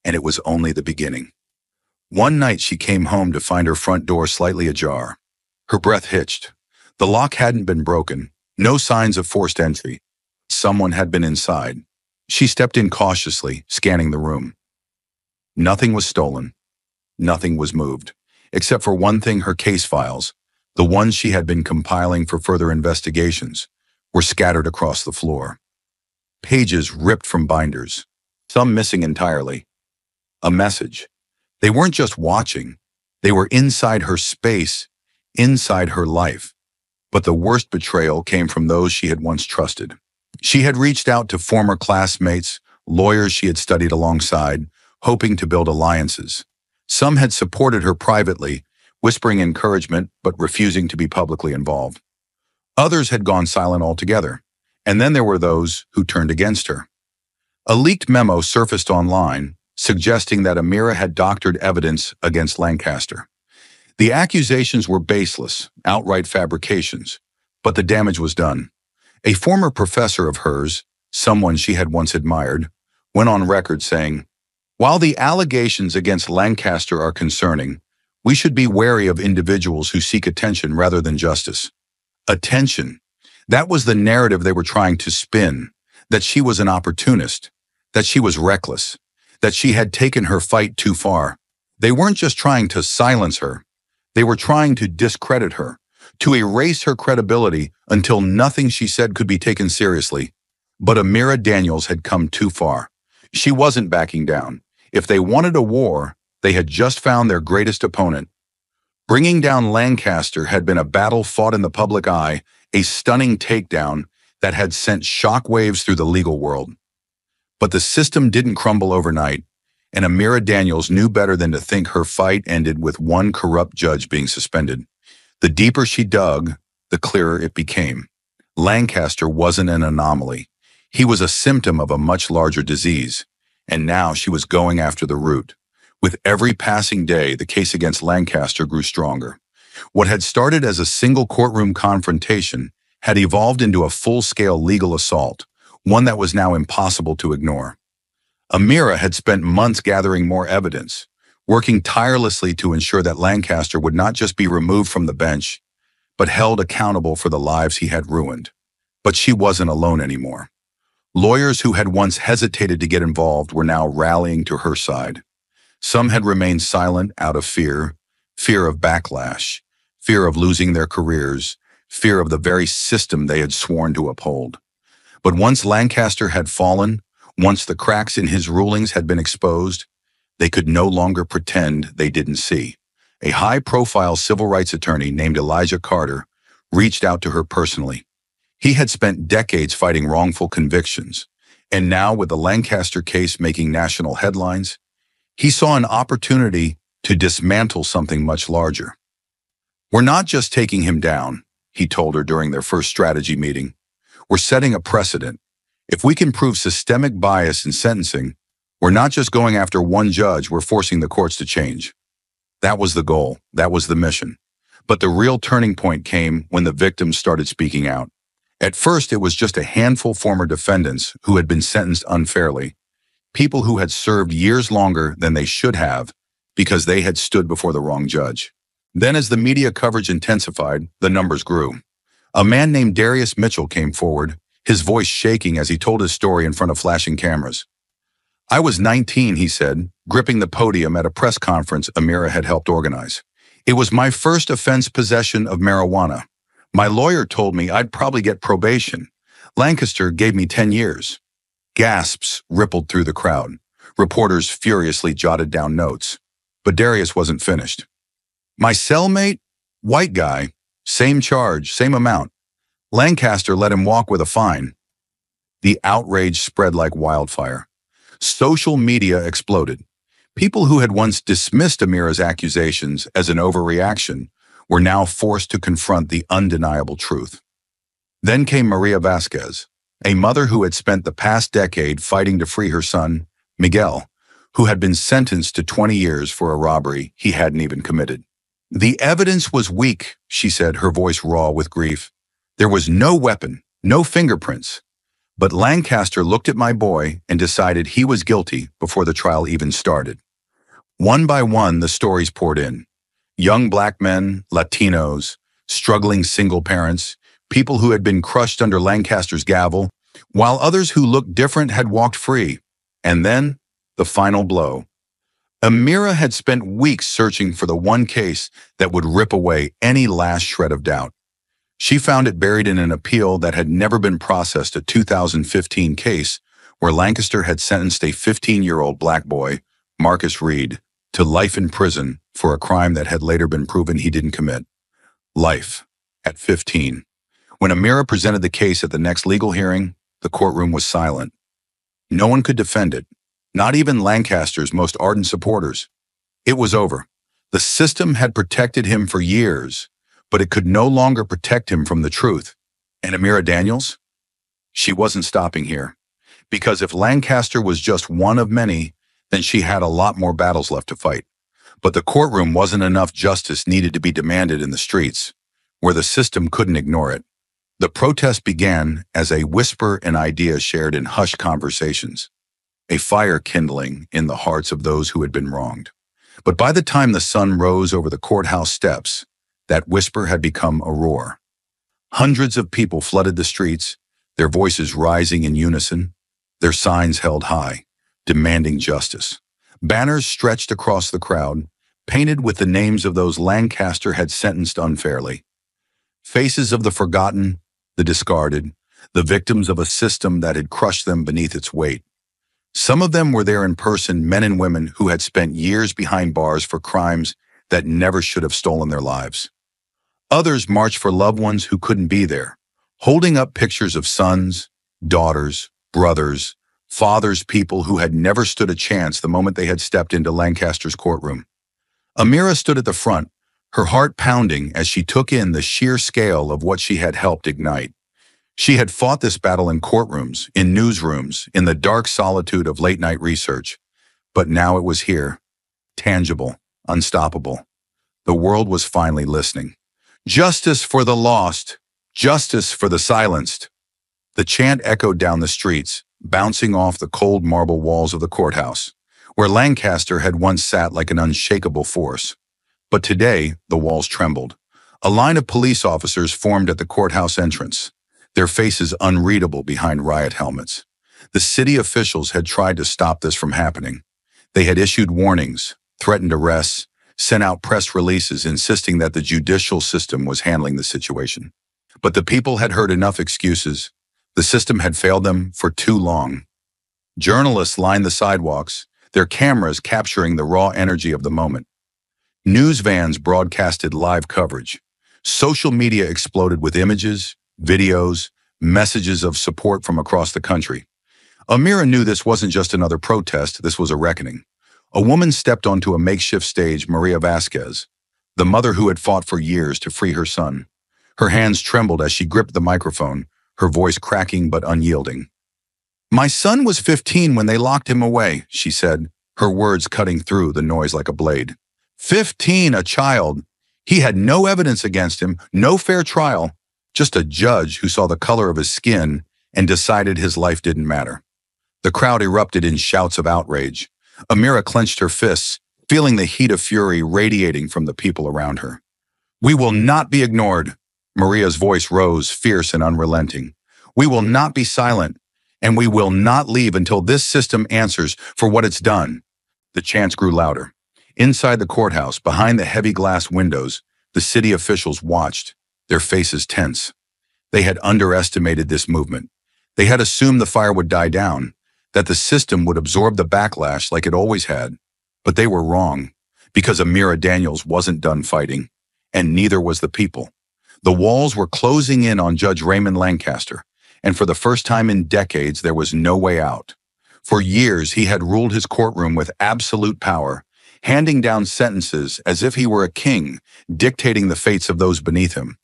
S1: and it was only the beginning. One night she came home to find her front door slightly ajar. Her breath hitched. The lock hadn't been broken, no signs of forced entry. Someone had been inside. She stepped in cautiously, scanning the room. Nothing was stolen. Nothing was moved, except for one thing: her case files, the ones she had been compiling for further investigations, were scattered across the floor. Pages ripped from binders, some missing entirely. A message. They weren't just watching. They were inside her space, inside her life. But the worst betrayal came from those she had once trusted. She had reached out to former classmates, lawyers she had studied alongside, hoping to build alliances. Some had supported her privately, whispering encouragement but refusing to be publicly involved. Others had gone silent altogether. And then there were those who turned against her. A leaked memo surfaced online, suggesting that Amira had doctored evidence against Lancaster. The accusations were baseless, outright fabrications, but the damage was done. A former professor of hers, someone she had once admired, went on record saying, "While the allegations against Lancaster are concerning, we should be wary of individuals who seek attention rather than justice." Attention. That was the narrative they were trying to spin, that she was an opportunist, that she was reckless, that she had taken her fight too far. They weren't just trying to silence her. They were trying to discredit her, to erase her credibility until nothing she said could be taken seriously. But Amira Daniels had come too far. She wasn't backing down. If they wanted a war, they had just found their greatest opponent. Bringing down Lancaster had been a battle fought in the public eye, a stunning takedown that had sent shockwaves through the legal world. But the system didn't crumble overnight, and Amira Daniels knew better than to think her fight ended with one corrupt judge being suspended. The deeper she dug, the clearer it became. Lancaster wasn't an anomaly. He was a symptom of a much larger disease, and now she was going after the root. With every passing day, the case against Lancaster grew stronger. What had started as a single courtroom confrontation had evolved into a full-scale legal assault, one that was now impossible to ignore. Amira had spent months gathering more evidence, working tirelessly to ensure that Lancaster would not just be removed from the bench, but held accountable for the lives he had ruined. But she wasn't alone anymore. Lawyers who had once hesitated to get involved were now rallying to her side. Some had remained silent out of fear, fear of backlash, fear of losing their careers, fear of the very system they had sworn to uphold. But once Lancaster had fallen, once the cracks in his rulings had been exposed, they could no longer pretend they didn't see. A high-profile civil rights attorney named Elijah Carter reached out to her personally. He had spent decades fighting wrongful convictions, and now with the Lancaster case making national headlines, he saw an opportunity to dismantle something much larger. "We're not just taking him down," he told her during their first strategy meeting. "We're setting a precedent. If we can prove systemic bias in sentencing, we're not just going after one judge, we're forcing the courts to change." That was the goal. That was the mission. But the real turning point came when the victims started speaking out. At first, it was just a handful of former defendants who had been sentenced unfairly, people who had served years longer than they should have because they had stood before the wrong judge. Then as the media coverage intensified, the numbers grew. A man named Darius Mitchell came forward, his voice shaking as he told his story in front of flashing cameras. "I was 19, he said, gripping the podium at a press conference Amira had helped organize. "It was my first offense, possession of marijuana. My lawyer told me I'd probably get probation. Lancaster gave me 10 years. Gasps rippled through the crowd. Reporters furiously jotted down notes. But Darius wasn't finished. "My cellmate? White guy. Same charge, same amount. Lancaster let him walk with a fine." The outrage spread like wildfire. Social media exploded. People who had once dismissed Amira's accusations as an overreaction were now forced to confront the undeniable truth. Then came Maria Vasquez, a mother who had spent the past decade fighting to free her son, Miguel, who had been sentenced to 20 years for a robbery he hadn't even committed. The evidence was weak, she said, her voice raw with grief. There was no weapon, no fingerprints. But Lancaster looked at my boy and decided he was guilty before the trial even started. One by one, the stories poured in. Young black men, Latinos, struggling single parents, people who had been crushed under Lancaster's gavel, while others who looked different had walked free. And then, the final blow. Amira had spent weeks searching for the one case that would rip away any last shred of doubt. She found it buried in an appeal that had never been processed, a 2015 case where Lancaster had sentenced a 15-year-old black boy, Marcus Reed, to life in prison for a crime that had later been proven he didn't commit. Life, at 15. When Amira presented the case at the next legal hearing, the courtroom was silent. No one could defend it, not even Lancaster's most ardent supporters. It was over. The system had protected him for years, but it could no longer protect him from the truth. And Amira Daniels? She wasn't stopping here. Because if Lancaster was just one of many, then she had a lot more battles left to fight. But the courtroom wasn't enough. Justice needed to be demanded in the streets, where the system couldn't ignore it. The protest began as a whisper and idea shared in hushed conversations, a fire kindling in the hearts of those who had been wronged. But by the time the sun rose over the courthouse steps, that whisper had become a roar. Hundreds of people flooded the streets, their voices rising in unison, their signs held high, demanding justice. Banners stretched across the crowd, painted with the names of those Lancaster had sentenced unfairly. Faces of the forgotten, the discarded, the victims of a system that had crushed them beneath its weight. Some of them were there in person, men and women who had spent years behind bars for crimes that never should have stolen their lives. Others marched for loved ones who couldn't be there, holding up pictures of sons, daughters, brothers, fathers, people who had never stood a chance the moment they had stepped into Lancaster's courtroom. Amira stood at the front, her heart pounding as she took in the sheer scale of what she had helped ignite. She had fought this battle in courtrooms, in newsrooms, in the dark solitude of late-night research. But now it was here, tangible, unstoppable. The world was finally listening. Justice for the lost, justice for the silenced. The chant echoed down the streets, bouncing off the cold marble walls of the courthouse, where Lancaster had once sat like an unshakable force. But today, the walls trembled. A line of police officers formed at the courthouse entrance, their faces unreadable behind riot helmets. The city officials had tried to stop this from happening. They had issued warnings, threatened arrests, sent out press releases insisting that the judicial system was handling the situation. But the people had heard enough excuses. The system had failed them for too long. Journalists lined the sidewalks, their cameras capturing the raw energy of the moment. News vans broadcasted live coverage. Social media exploded with images, videos, messages of support from across the country. Amira knew this wasn't just another protest, this was a reckoning. A woman stepped onto a makeshift stage, Maria Vasquez, the mother who had fought for years to free her son. Her hands trembled as she gripped the microphone, her voice cracking but unyielding. "My son was 15 when they locked him away," she said, her words cutting through the noise like a blade. 15, a child. He had no evidence against him, no fair trial, just a judge who saw the color of his skin and decided his life didn't matter. The crowd erupted in shouts of outrage. Amira clenched her fists, feeling the heat of fury radiating from the people around her. "We will not be ignored." Maria's voice rose, fierce and unrelenting. "We will not be silent, and we will not leave until this system answers for what it's done." The chants grew louder. Inside the courthouse, behind the heavy glass windows, the city officials watched, their faces tense. They had underestimated this movement. They had assumed the fire would die down, that the system would absorb the backlash like it always had. But they were wrong, because Amira Daniels wasn't done fighting, and neither was the people. The walls were closing in on Judge Raymond Lancaster, and for the first time in decades, there was no way out. For years, he had ruled his courtroom with absolute power, handing down sentences as if he were a king, dictating the fates of those beneath him.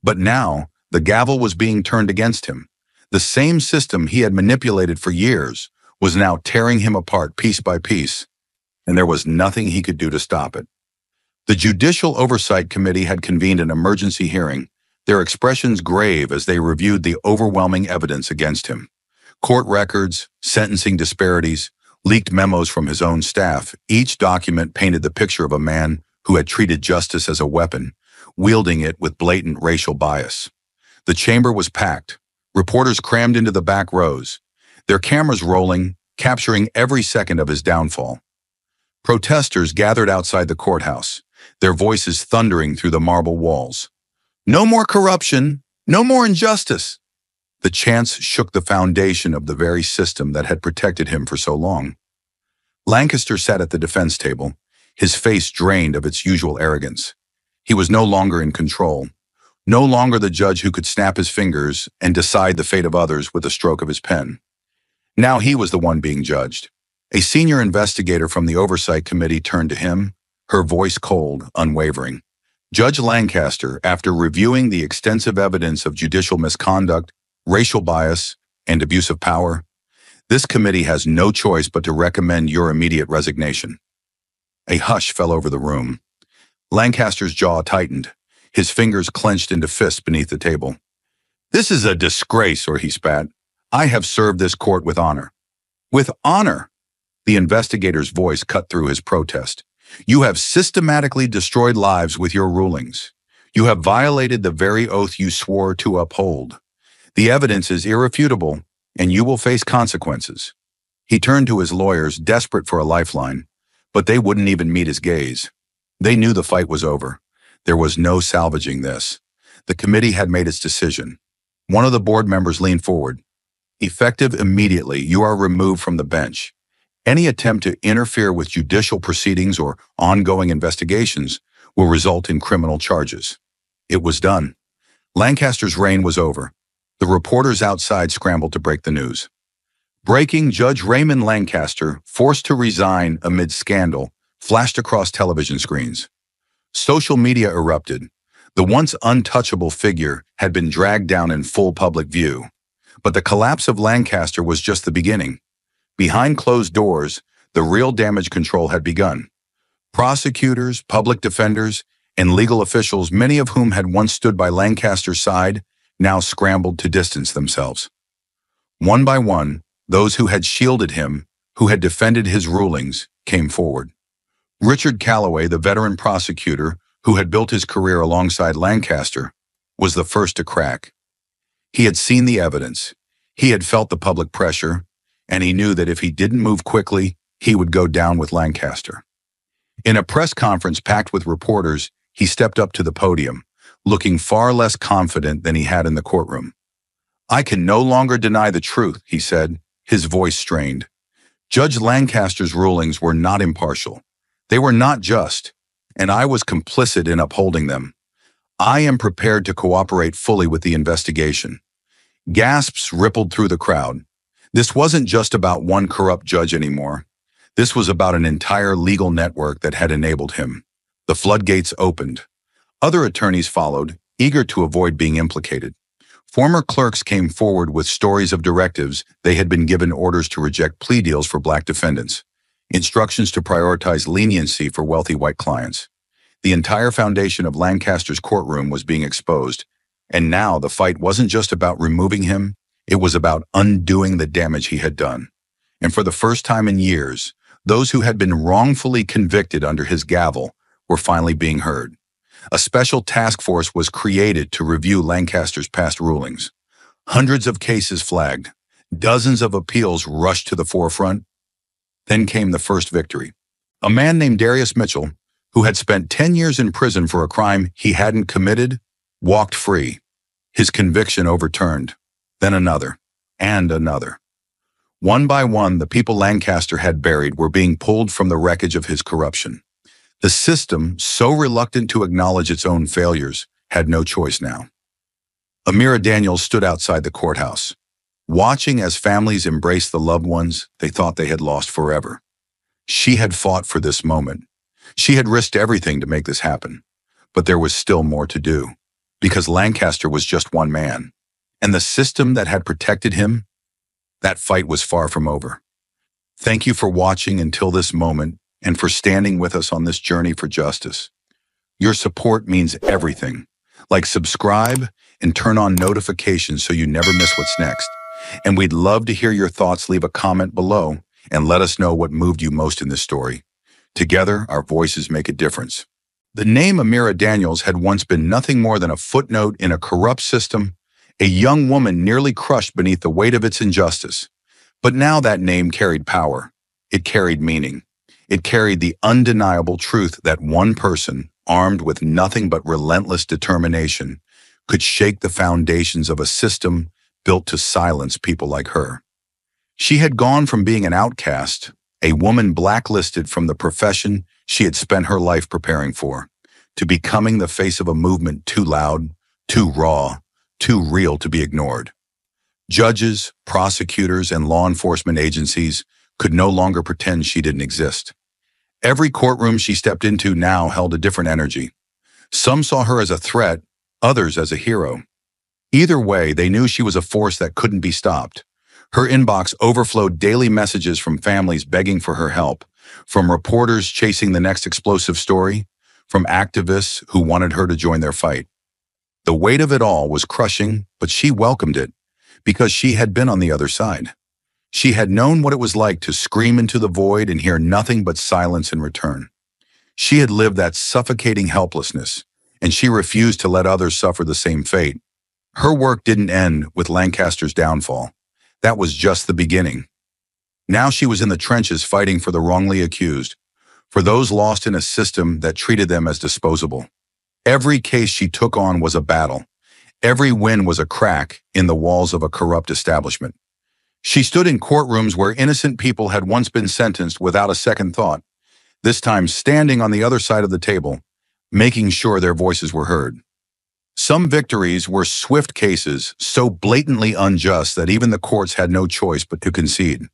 S1: But now, the gavel was being turned against him. The same system he had manipulated for years was now tearing him apart piece by piece, and there was nothing he could do to stop it. The Judicial Oversight Committee had convened an emergency hearing, their expressions grave as they reviewed the overwhelming evidence against him. Court records, sentencing disparities, leaked memos from his own staff, each document painted the picture of a man who had treated justice as a weapon, wielding it with blatant racial bias. The chamber was packed, reporters crammed into the back rows, their cameras rolling, capturing every second of his downfall. Protesters gathered outside the courthouse, their voices thundering through the marble walls. No more corruption, no more injustice. The chants shook the foundation of the very system that had protected him for so long. Lancaster sat at the defense table, his face drained of its usual arrogance. He was no longer in control, no longer the judge who could snap his fingers and decide the fate of others with a stroke of his pen. Now he was the one being judged. A senior investigator from the Oversight Committee turned to him, her voice cold, unwavering. Judge Lancaster, after reviewing the extensive evidence of judicial misconduct, racial bias, and abuse of power, this committee has no choice but to recommend your immediate resignation. A hush fell over the room. Lancaster's jaw tightened, his fingers clenched into fists beneath the table. This is a disgrace, or he spat. I have served this court with honor. With honor? The investigator's voice cut through his protest. You have systematically destroyed lives with your rulings. You have violated the very oath you swore to uphold. The evidence is irrefutable, and you will face consequences. He turned to his lawyers, desperate for a lifeline, but they wouldn't even meet his gaze. They knew the fight was over. There was no salvaging this. The committee had made its decision. One of the board members leaned forward. Effective immediately, you are removed from the bench. Any attempt to interfere with judicial proceedings or ongoing investigations will result in criminal charges. It was done. Lancaster's reign was over. The reporters outside scrambled to break the news. Breaking: Judge Raymond Lancaster, forced to resign amid scandal, flashed across television screens. Social media erupted. The once untouchable figure had been dragged down in full public view. But the collapse of Lancaster was just the beginning. Behind closed doors, the real damage control had begun. Prosecutors, public defenders, and legal officials, many of whom had once stood by Lancaster's side, now scrambled to distance themselves. One by one, those who had shielded him, who had defended his rulings, came forward. Richard Calloway, the veteran prosecutor who had built his career alongside Lancaster, was the first to crack. He had seen the evidence, he had felt the public pressure, and he knew that if he didn't move quickly, he would go down with Lancaster. In a press conference packed with reporters, he stepped up to the podium, looking far less confident than he had in the courtroom. I can no longer deny the truth, he said, his voice strained. Judge Lancaster's rulings were not impartial. They were not just, and I was complicit in upholding them. I am prepared to cooperate fully with the investigation. Gasps rippled through the crowd. This wasn't just about one corrupt judge anymore. This was about an entire legal network that had enabled him. The floodgates opened. Other attorneys followed, eager to avoid being implicated. Former clerks came forward with stories of directives they had been given orders to reject plea deals for black defendants, instructions to prioritize leniency for wealthy white clients. The entire foundation of Lancaster's courtroom was being exposed, and now the fight wasn't just about removing him, it was about undoing the damage he had done. And for the first time in years, those who had been wrongfully convicted under his gavel were finally being heard. A special task force was created to review Lancaster's past rulings. Hundreds of cases flagged. Dozens of appeals rushed to the forefront. Then came the first victory. A man named Darius Mitchell, who had spent 10 years in prison for a crime he hadn't committed, walked free. His conviction overturned. Then another, and another. One by one, the people Lancaster had buried were being pulled from the wreckage of his corruption. The system, so reluctant to acknowledge its own failures, had no choice now. Amira Daniels stood outside the courthouse. watching as families embraced the loved ones they thought they had lost forever. She had fought for this moment. She had risked everything to make this happen. But there was still more to do, because Lancaster was just one man. And the system that had protected him, that fight was far from over. Thank you for watching until this moment and for standing with us on this journey for justice. Your support means everything. Like subscribe and turn on notifications so you never miss what's next. And we'd love to hear your thoughts. Leave a comment below and let us know what moved you most in this story. Together, our voices make a difference. The name Amira Daniels had once been nothing more than a footnote in a corrupt system, a young woman nearly crushed beneath the weight of its injustice. But now that name carried power. It carried meaning. It carried the undeniable truth that one person, armed with nothing but relentless determination, could shake the foundations of a system built to silence people like her. She had gone from being an outcast, a woman blacklisted from the profession she had spent her life preparing for, to becoming the face of a movement too loud, too raw, too real to be ignored. Judges, prosecutors, and law enforcement agencies could no longer pretend she didn't exist. Every courtroom she stepped into now held a different energy. Some saw her as a threat, others as a hero. Either way, they knew she was a force that couldn't be stopped. Her inbox overflowed daily messages from families begging for her help, from reporters chasing the next explosive story, from activists who wanted her to join their fight. The weight of it all was crushing, but she welcomed it, because she had been on the other side. She had known what it was like to scream into the void and hear nothing but silence in return. She had lived that suffocating helplessness, and she refused to let others suffer the same fate. Her work didn't end with Lancaster's downfall. That was just the beginning. Now she was in the trenches fighting for the wrongly accused, for those lost in a system that treated them as disposable. Every case she took on was a battle. Every win was a crack in the walls of a corrupt establishment. She stood in courtrooms where innocent people had once been sentenced without a second thought, this time standing on the other side of the table, making sure their voices were heard. Some victories were swift cases, so blatantly unjust that even the courts had no choice but to concede.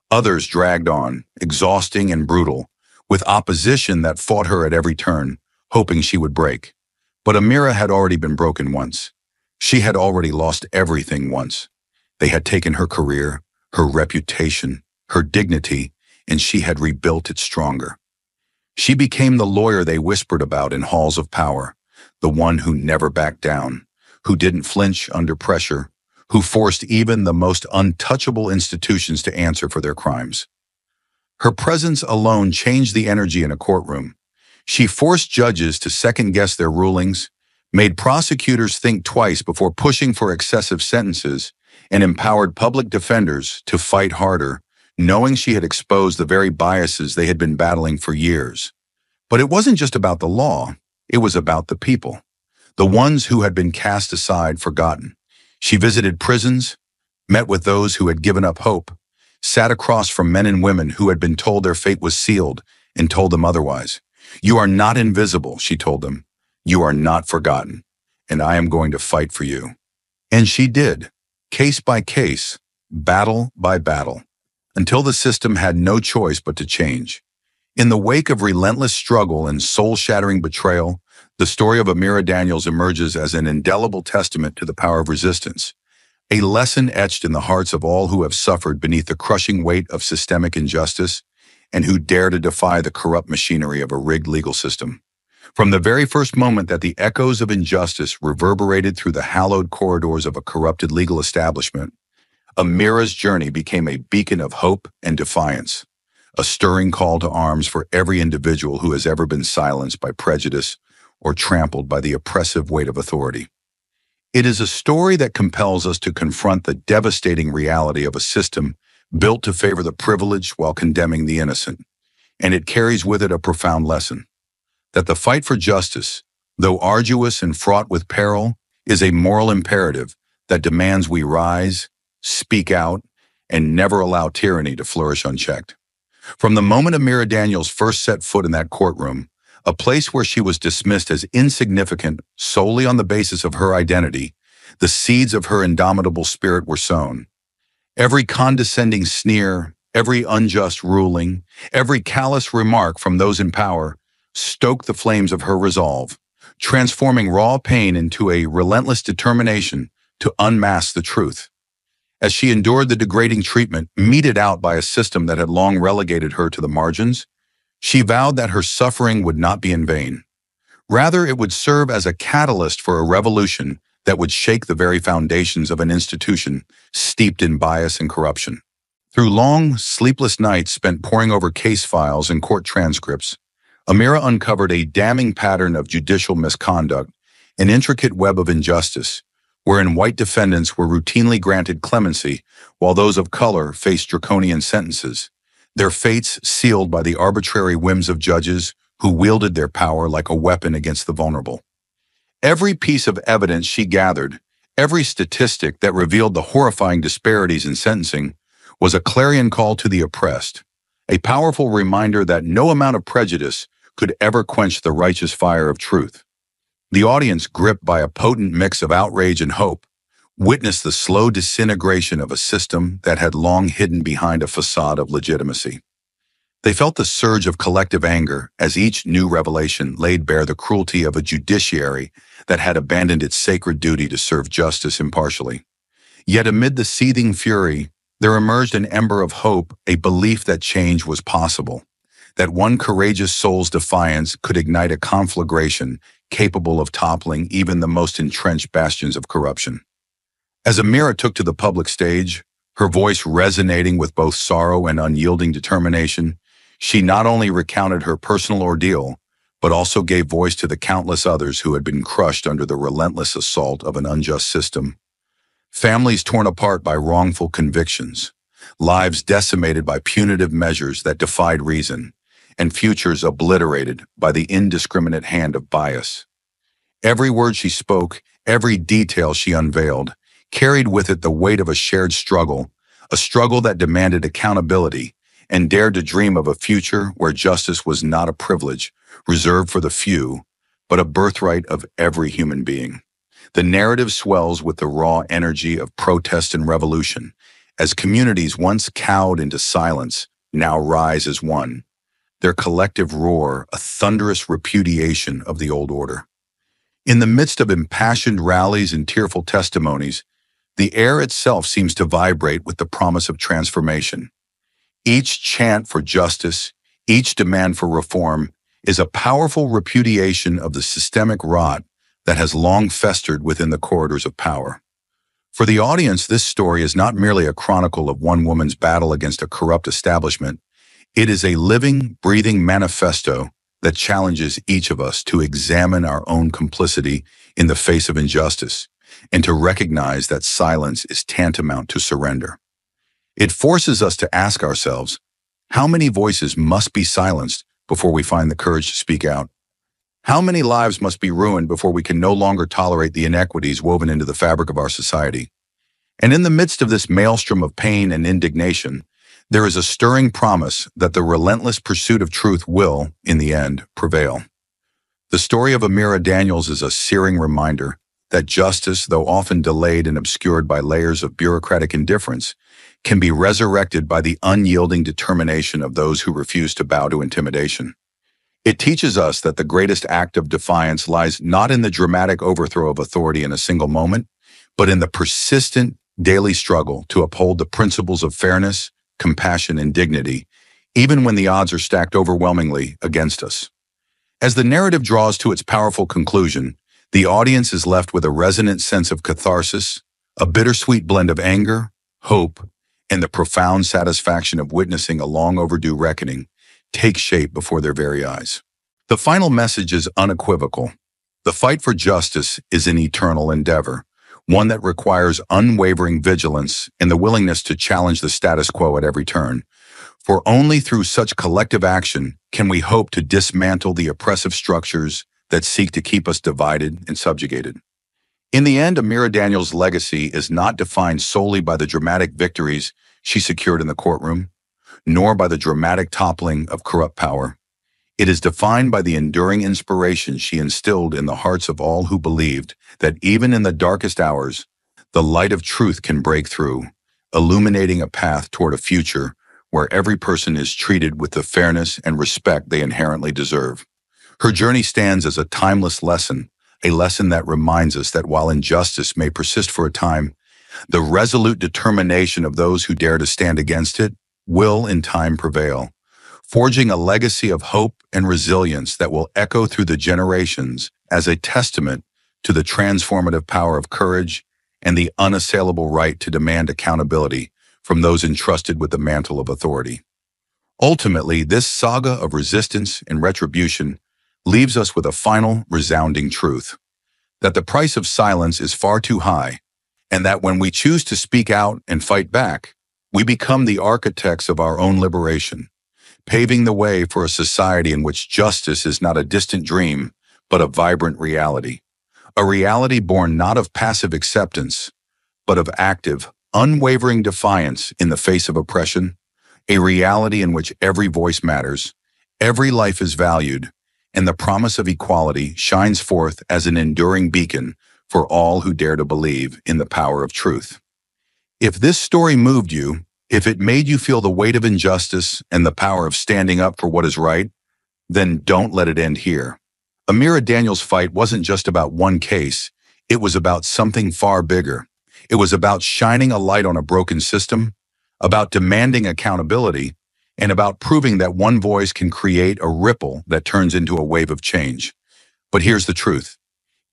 S1: Others dragged on, exhausting and brutal, with opposition that fought her at every turn, hoping she would break. But Amira had already been broken once. She had already lost everything once. They had taken her career, her reputation, her dignity, and she had rebuilt it stronger. She became the lawyer they whispered about in halls of power, the one who never backed down, who didn't flinch under pressure, who forced even the most untouchable institutions to answer for their crimes. Her presence alone changed the energy in a courtroom. She forced judges to second-guess their rulings, made prosecutors think twice before pushing for excessive sentences, and empowered public defenders to fight harder, knowing she had exposed the very biases they had been battling for years. But it wasn't just about the law, it was about the people, the ones who had been cast aside, forgotten. She visited prisons, met with those who had given up hope, sat across from men and women who had been told their fate was sealed and told them otherwise. "You are not invisible," she told them. "You are not forgotten, and I am going to fight for you." And she did. Case by case, battle by battle, until the system had no choice but to change. In the wake of relentless struggle and soul-shattering betrayal, the story of Amira Daniels emerges as an indelible testament to the power of resistance, a lesson etched in the hearts of all who have suffered beneath the crushing weight of systemic injustice and who dare to defy the corrupt machinery of a rigged legal system. From the very first moment that the echoes of injustice reverberated through the hallowed corridors of a corrupted legal establishment, Amira's journey became a beacon of hope and defiance, a stirring call to arms for every individual who has ever been silenced by prejudice or trampled by the oppressive weight of authority. It is a story that compels us to confront the devastating reality of a system built to favor the privileged while condemning the innocent, and it carries with it a profound lesson: that the fight for justice, though arduous and fraught with peril, is a moral imperative that demands we rise, speak out, and never allow tyranny to flourish unchecked. From the moment Amira Daniels first set foot in that courtroom, a place where she was dismissed as insignificant solely on the basis of her identity, the seeds of her indomitable spirit were sown. Every condescending sneer, every unjust ruling, every callous remark from those in power stoked the flames of her resolve, transforming raw pain into a relentless determination to unmask the truth. As she endured the degrading treatment meted out by a system that had long relegated her to the margins, she vowed that her suffering would not be in vain. Rather, it would serve as a catalyst for a revolution that would shake the very foundations of an institution steeped in bias and corruption. Through long, sleepless nights spent poring over case files and court transcripts, Amira uncovered a damning pattern of judicial misconduct, an intricate web of injustice, wherein white defendants were routinely granted clemency while those of color faced draconian sentences, their fates sealed by the arbitrary whims of judges who wielded their power like a weapon against the vulnerable. Every piece of evidence she gathered, every statistic that revealed the horrifying disparities in sentencing, was a clarion call to the oppressed, a powerful reminder that no amount of prejudice could ever quench the righteous fire of truth. The audience, gripped by a potent mix of outrage and hope, witnessed the slow disintegration of a system that had long hidden behind a facade of legitimacy. They felt the surge of collective anger as each new revelation laid bare the cruelty of a judiciary that had abandoned its sacred duty to serve justice impartially. Yet amid the seething fury, there emerged an ember of hope, a belief that change was possible, that one courageous soul's defiance could ignite a conflagration capable of toppling even the most entrenched bastions of corruption. As Amira took to the public stage, her voice resonating with both sorrow and unyielding determination, she not only recounted her personal ordeal, but also gave voice to the countless others who had been crushed under the relentless assault of an unjust system. Families torn apart by wrongful convictions, lives decimated by punitive measures that defied reason, and futures obliterated by the indiscriminate hand of bias. Every word she spoke, every detail she unveiled, carried with it the weight of a shared struggle, a struggle that demanded accountability and dared to dream of a future where justice was not a privilege reserved for the few, but a birthright of every human being. The narrative swells with the raw energy of protest and revolution, as communities once cowed into silence now rise as one, their collective roar a thunderous repudiation of the old order. In the midst of impassioned rallies and tearful testimonies, the air itself seems to vibrate with the promise of transformation. Each chant for justice, each demand for reform, is a powerful repudiation of the systemic rot that has long festered within the corridors of power. For the audience, this story is not merely a chronicle of one woman's battle against a corrupt establishment. It is a living, breathing manifesto that challenges each of us to examine our own complicity in the face of injustice and to recognize that silence is tantamount to surrender. It forces us to ask ourselves, how many voices must be silenced before we find the courage to speak out? How many lives must be ruined before we can no longer tolerate the inequities woven into the fabric of our society? And in the midst of this maelstrom of pain and indignation, there is a stirring promise that the relentless pursuit of truth will, in the end, prevail. The story of Amira Daniels is a searing reminder that justice, though often delayed and obscured by layers of bureaucratic indifference, can be resurrected by the unyielding determination of those who refuse to bow to intimidation. It teaches us that the greatest act of defiance lies not in the dramatic overthrow of authority in a single moment, but in the persistent daily struggle to uphold the principles of fairness, compassion, and dignity, even when the odds are stacked overwhelmingly against us. As the narrative draws to its powerful conclusion, the audience is left with a resonant sense of catharsis, a bittersweet blend of anger, hope, and the profound satisfaction of witnessing a long overdue reckoning take shape before their very eyes. The final message is unequivocal. The fight for justice is an eternal endeavor, one that requires unwavering vigilance and the willingness to challenge the status quo at every turn. For only through such collective action can we hope to dismantle the oppressive structures that seek to keep us divided and subjugated. In the end, Amira Daniels' legacy is not defined solely by the dramatic victories she secured in the courtroom, nor by the dramatic toppling of corrupt power. It is defined by the enduring inspiration she instilled in the hearts of all who believed that even in the darkest hours, the light of truth can break through, illuminating a path toward a future where every person is treated with the fairness and respect they inherently deserve. Her journey stands as a timeless lesson, a lesson that reminds us that while injustice may persist for a time, the resolute determination of those who dare to stand against it will in time prevail, forging a legacy of hope and resilience that will echo through the generations as a testament to the transformative power of courage and the unassailable right to demand accountability from those entrusted with the mantle of authority. Ultimately, this saga of resistance and retribution leaves us with a final, resounding truth: that the price of silence is far too high, and that when we choose to speak out and fight back, we become the architects of our own liberation, paving the way for a society in which justice is not a distant dream, but a vibrant reality. A reality born not of passive acceptance, but of active, unwavering defiance in the face of oppression, a reality in which every voice matters, every life is valued, and the promise of equality shines forth as an enduring beacon for all who dare to believe in the power of truth. If this story moved you, if it made you feel the weight of injustice and the power of standing up for what is right, then don't let it end here. Amira Daniels' fight wasn't just about one case, it was about something far bigger. It was about shining a light on a broken system, about demanding accountability, and about proving that one voice can create a ripple that turns into a wave of change. But here's the truth: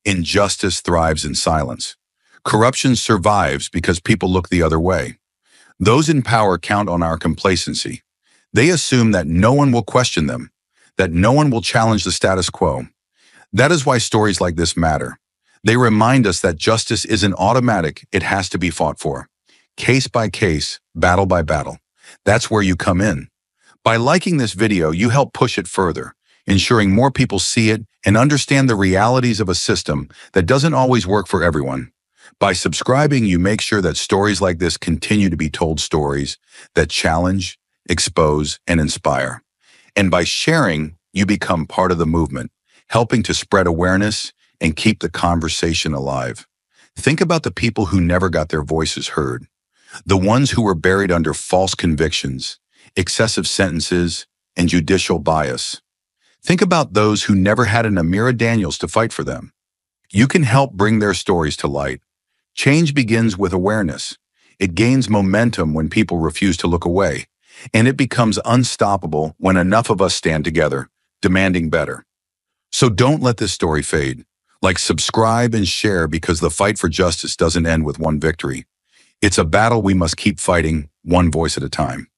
S1: injustice thrives in silence. Corruption survives because people look the other way. Those in power count on our complacency. They assume that no one will question them, that no one will challenge the status quo. That is why stories like this matter. They remind us that justice isn't automatic, it has to be fought for. Case by case, battle by battle. That's where you come in. By liking this video, you help push it further, ensuring more people see it and understand the realities of a system that doesn't always work for everyone. By subscribing, you make sure that stories like this continue to be told, stories that challenge, expose, and inspire. And by sharing, you become part of the movement, helping to spread awareness and keep the conversation alive. Think about the people who never got their voices heard, the ones who were buried under false convictions, excessive sentences, and judicial bias. Think about those who never had an Amira Daniels to fight for them. You can help bring their stories to light. Change begins with awareness. It gains momentum when people refuse to look away, and it becomes unstoppable when enough of us stand together, demanding better. So don't let this story fade. Like, subscribe, and share, because the fight for justice doesn't end with one victory. It's a battle we must keep fighting, one voice at a time.